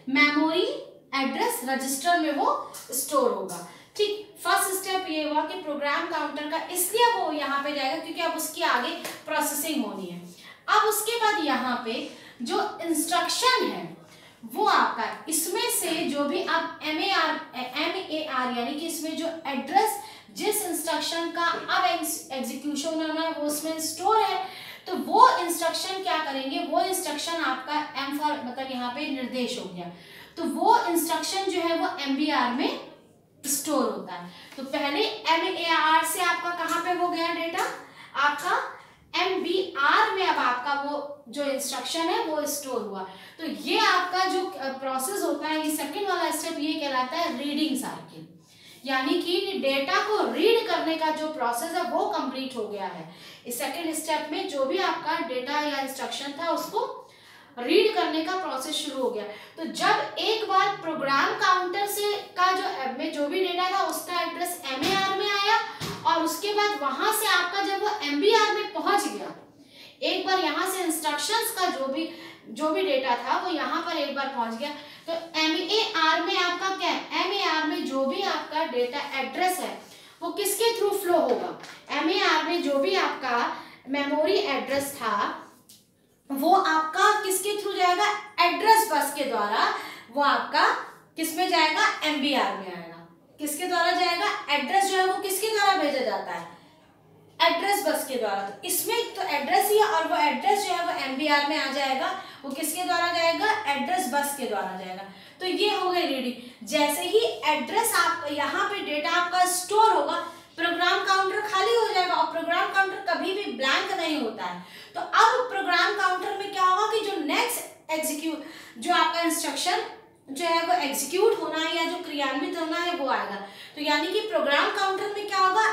मेमोरी एड्रेस रजिस्टर में वो स्टोर होगा। ठीक, फर्स्ट स्टेप ये हुआ कि प्रोग्राम काउंटर का इसलिए वो यहाँ पे जाएगा क्योंकि अब उसकी आगे प्रोसेसिंग होनी है। अब उसके बाद यहाँ पे जो इंस्ट्रक्शन है वो आपका, इसमें से जो भी आप MAR यानी कि इसमें जो एड्रेस जिस इंस्ट्रक्शन का अब एग्जीक्यूशन होना है वो उसमें स्टोर है, तो वो इंस्ट्रक्शन क्या करेंगे, वो इंस्ट्रक्शन आपका M फॉर मतलब यहाँ पे निर्देश हो गया, तो वो इंस्ट्रक्शन जो है वो MBR में स्टोर होता है। तो पहले MAR से आपका कहाँ पे वो गया डेटा, आपका MBR में अब आपका वो जो इंस्ट्रक्शन है वो स्टोर हुआ। तो ये आपका जो प्रोसेस होता है, ये सेकंड वाला स्टेप ये कहलाता है रीडिंग साइकिल, यानी कि डेटा को रीड करने का जो प्रोसेस है वो कंप्लीट हो गया है। इस सेकंड स्टेप में जो भी आपका डेटा या इंस्ट्रक्शन था उसको रीड करने का प्रोसेस शुरू हो गया। तो जब एक बार प्रोग्राम काउंटर से का जो भी डेटा था उसका एड्रेस MAR में आया, और उसके बाद वहां से आपका जब वो MBR में पहुंच गया, एक बार यहाँ से इंस्ट्रक्शंस का जो भी डेटा था वो यहाँ पर एक बार पहुंच गया, तो MAR में आपका क्या है, MAR में जो भी आपका डेटा एड्रेस है वो किसके थ्रू फ्लो होगा, MAR में जो भी आपका मेमोरी एड्रेस था वो आपका किसके थ्रू जाएगा, एड्रेस बस के द्वारा वो आपका किस में जाएगा, MBR में आएगा। किसके द्वारा जाएगा, एड्रेस जो है वो किसके द्वारा भेजा जाता है, एड्रेस बस के द्वारा। तो इसमें तो एड्रेस ही है और वो एड्रेस जो है वो MBR में आ जाएगा, वो किसके द्वारा जाएगा, एड्रेस बस के द्वारा जाएगा। तो ये हो गई रीडिंग। जैसे ही एड्रेस आप यहाँ पे डेटा आपका स्टोर होगा, प्रोग्राम काउंटर खाली हो जाएगा, और प्रोग्राम काउंटर कभी भी ब्लैंक नहीं होता है। तो अब प्रोग्राम काउंटर में क्या होगा कि जो नेक्स्ट एग्जीक्यूट जो आपका इंस्ट्रक्शन जो है वो एग्जीक्यूट होना है या जो क्रियान्वित होना है वो आएगा। तो यानी कि प्रोग्राम काउंटर में क्या होगा,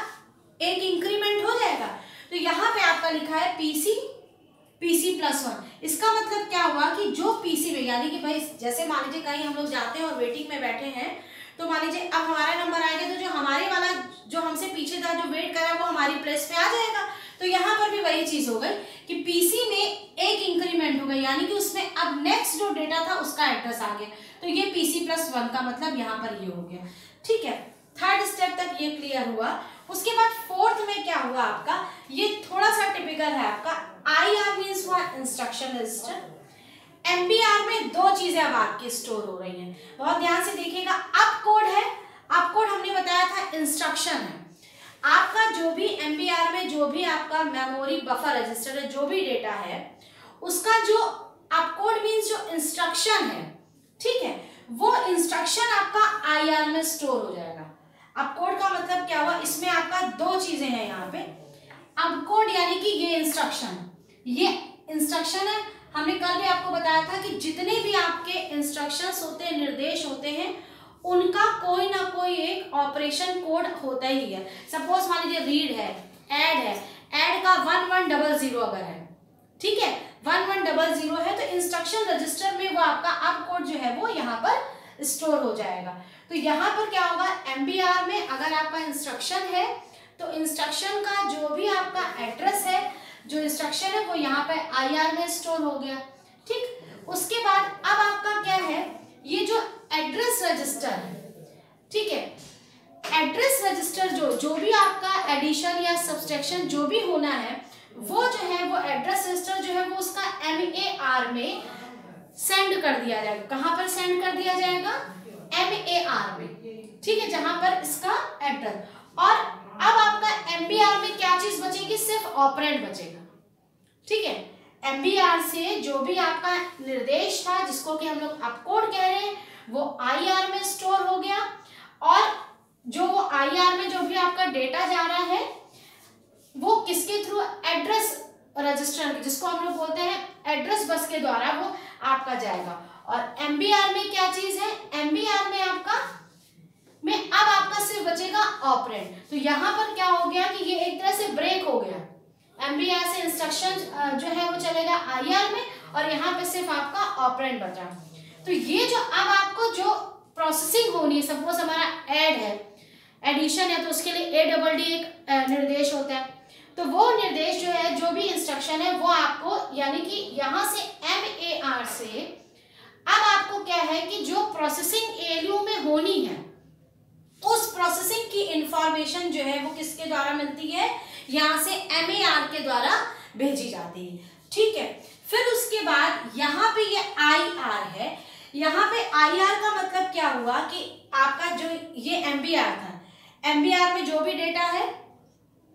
एक इंक्रीमेंट हो जाएगा। तो यहाँ पे आपका लिखा है PC+1। इसका मतलब क्या हुआ कि जो PC में, यानी कि भाई जैसे मान लीजिए कहीं हम लोग जाते हैं और वेटिंग में बैठे हैं, तो मान लीजिए अब हमारा नंबर आएगा, तो जो हमारे वाला जो हमसे पीछे था जो वेट कर रहा है वो हमारी प्लेस पे आ जाएगा। तो यहाँ पर भी वही चीज हो गई कि PC में एक इंक्रीमेंट हो गई, यानी कि उसमें अब नेक्स्ट जो डेटा था उसका एड्रेस आ गया। तो ये PC+1 का मतलब यहाँ पर ये हो गया। ठीक है, थर्ड स्टेप तक ये क्लियर हुआ। उसके बाद फोर्थ में क्या हुआ आपका, ये थोड़ा सा टिपिकल है आपका। IR मीन्स हुआ इंस्ट्रक्शन रजिस्टर, MBR में दो चीजें अब आपकी स्टोर हो रही हैं, बहुत ध्यान से देखिएगा। अप कोड है, अप कोड हमने बताया था इंस्ट्रक्शन है। आपका जो भी MBR में जो भी आपका मेमोरी बफर रजिस्टर है, जो भी डेटा है उसका जो अप कोड मीन्स जो इंस्ट्रक्शन है, ठीक है, वो इंस्ट्रक्शन आपका IR में स्टोर हो जाएगा। अप कोड का मतलब क्या हुआ, इसमें आपका दो चीजें हैं यहाँ पे। अप कोड यानी कि ये इंस्ट्रक्शन है। हमने कल भी आपको बताया था कि जितने भी आपके इंस्ट्रक्शंस होते हैं, निर्देश होते हैं, उनका कोई ना कोई एक ऑपरेशन कोड होता ही है। सपोज मान लीजिए रीड है, ऐड का 1100 अगर है, ठीक है, 1100 है, तो इंस्ट्रक्शन रजिस्टर में वो आपका अप कोड जो है वो यहाँ पर स्टोर हो जाएगा। तो यहाँ पर क्या होगा, MBR में अगर आपका इंस्ट्रक्शन है तो इंस्ट्रक्शन का जो भी आपका एड्रेस है, जो इंस्ट्रक्शन है वो यहाँ पे IR में स्टोर हो गया। ठीक, उसके बाद अब आपका क्या है, ये जो एड्रेस रजिस्टर है, ठीक है, एड्रेस रजिस्टर जो भी आपका एडिशन या सब्सट्रैक्शन जो भी होना है वो जो है वो एड्रेस रजिस्टर जो है वो उसका MAR में सेंड कर दिया जाएगा। कहां पर सेंड कर दिया जाएगा? MAR में, ठीक है, जहां पर इसका एड्रेस। और अब आपका MBR में क्या चीज बचेगी? सिर्फ ऑपरेंड बचेगा, ठीक है। MBR से जो भी आपका निर्देश था, जिसको कि हम लोग अपकोड कह रहे हैं, वो IR में स्टोर हो गया। और जो IR में जो भी आपका डेटा जा रहा है वो किसके थ्रू? एड्रेस रजिस्टर, जिसको हम लोग बोलते हैं एड्रेस बस के द्वारा वो आपका जाएगा। और MBR में क्या चीज है? MBR में आपका अब आपका सिर्फ बचेगा ऑपरेंड। तो यहाँ पर क्या हो गया कि ये एक तरह से ब्रेक हो गया। MBR से इंस्ट्रक्शन जो है वो चलेगा IR में, और यहाँ पे सिर्फ आपका ऑपरेंड बचा। तो ये जो अब आपको जो प्रोसेसिंग होनी है, सपोज हमारा ऐड है, एडिशन है, तो उसके लिए ADD एक निर्देश होता है। तो वो निर्देश जो है, जो भी इंस्ट्रक्शन है, वो आपको यानी कि यहाँ से MAR से अब आपको क्या है कि जो प्रोसेसिंग ALU में होनी है, उस प्रोसेसिंग की इंफॉर्मेशन जो है वो किसके द्वारा मिलती है? यहाँ से MAR के द्वारा भेजी जाती है, ठीक है। फिर उसके बाद यहाँ पे ये IR है। यहाँ पे IR का मतलब क्या हुआ कि आपका जो ये MBR था, MBR में जो भी डेटा है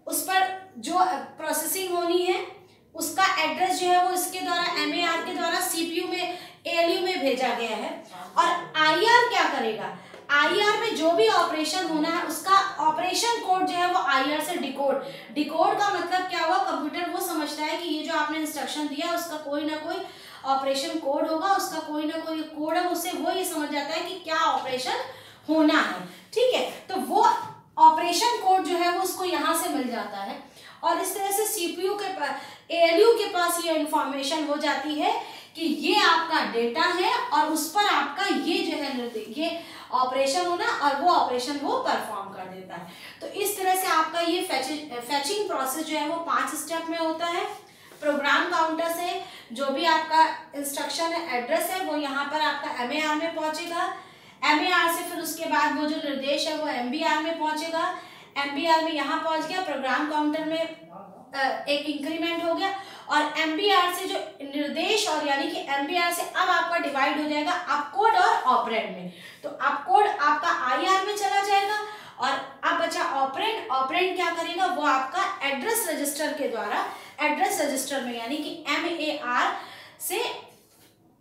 उस पर जो प्रोसेसिंग होनी है, उसका एड्रेस जो है वो इसके द्वारा MAR के द्वारा CPU में ALU में भेजा गया है। और IR क्या करेगा? IR में जो भी ऑपरेशन होना है, उसका ऑपरेशन कोड जो है वो IR से डिकोड का मतलब क्या हुआ? कंप्यूटर वो समझता है कि ये जो आपने इंस्ट्रक्शन दिया उसका कोई ना कोई ऑपरेशन कोड होगा, उसका कोई ना कोई कोड है, उससे वो ये समझ जाता है कि क्या ऑपरेशन होना है, ठीक है। तो वो ऑपरेशन कोड जो है वो उसको यहाँ से मिल जाता है। और इस तरह से CPU के पास, ALU के पास ये इंफॉर्मेशन हो जाती है कि ये आपका डेटा है और उस पर आपका ये जो है ये ऑपरेशन होना, और वो ऑपरेशन वो परफॉर्म कर देता है। तो इस तरह से आपका ये फैचिंग प्रोसेस जो है वो 5 स्टेप में होता है। प्रोग्राम काउंटर से जो भी आपका इंस्ट्रक्शन है, एड्रेस है, वो यहाँ पर आपका MAR में पहुंचेगा। MAR से फिर उसके बाद वो जो निर्देश है वो MBR में पहुंचेगा। MBR में यहाँ पहुंच गया, प्रोग्राम काउंटर में एक इंक्रीमेंट हो गया। और MBR से जो निर्देश, और यानी कि MBR से अब आपका डिवाइड हो जाएगा अपकोड और ऑपरेंड में। तो अपकोड आपका IR में चला जाएगा, और अब बचा ऑपरेंड। ऑपरेंड क्या करेगा? वो आपका एड्रेस रजिस्टर के द्वारा, एड्रेस रजिस्टर में यानी कि MAR से,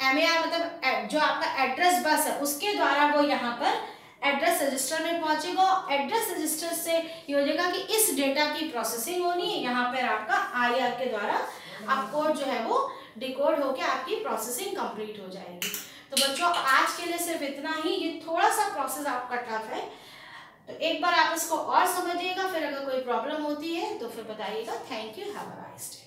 MAR मतलब जो आपका एड्रेस बस है उसके द्वारा वो यहाँ पर एड्रेस रजिस्टर में पहुंचेगा। एड्रेस रजिस्टर से ये हो जाएगा कि इस डेटा की प्रोसेसिंग होनी है, यहाँ पर आपका IR के द्वारा अपकोड जो है वो डिकोड होके आपकी प्रोसेसिंग कंप्लीट हो जाएगी। तो बच्चों आज के लिए सिर्फ इतना ही। ये थोड़ा सा प्रोसेस आपका टफ है, तो एक बार आप इसको और समझिएगा, फिर अगर कोई प्रॉब्लम होती है तो फिर बताइएगा। Thank you, have a nice day.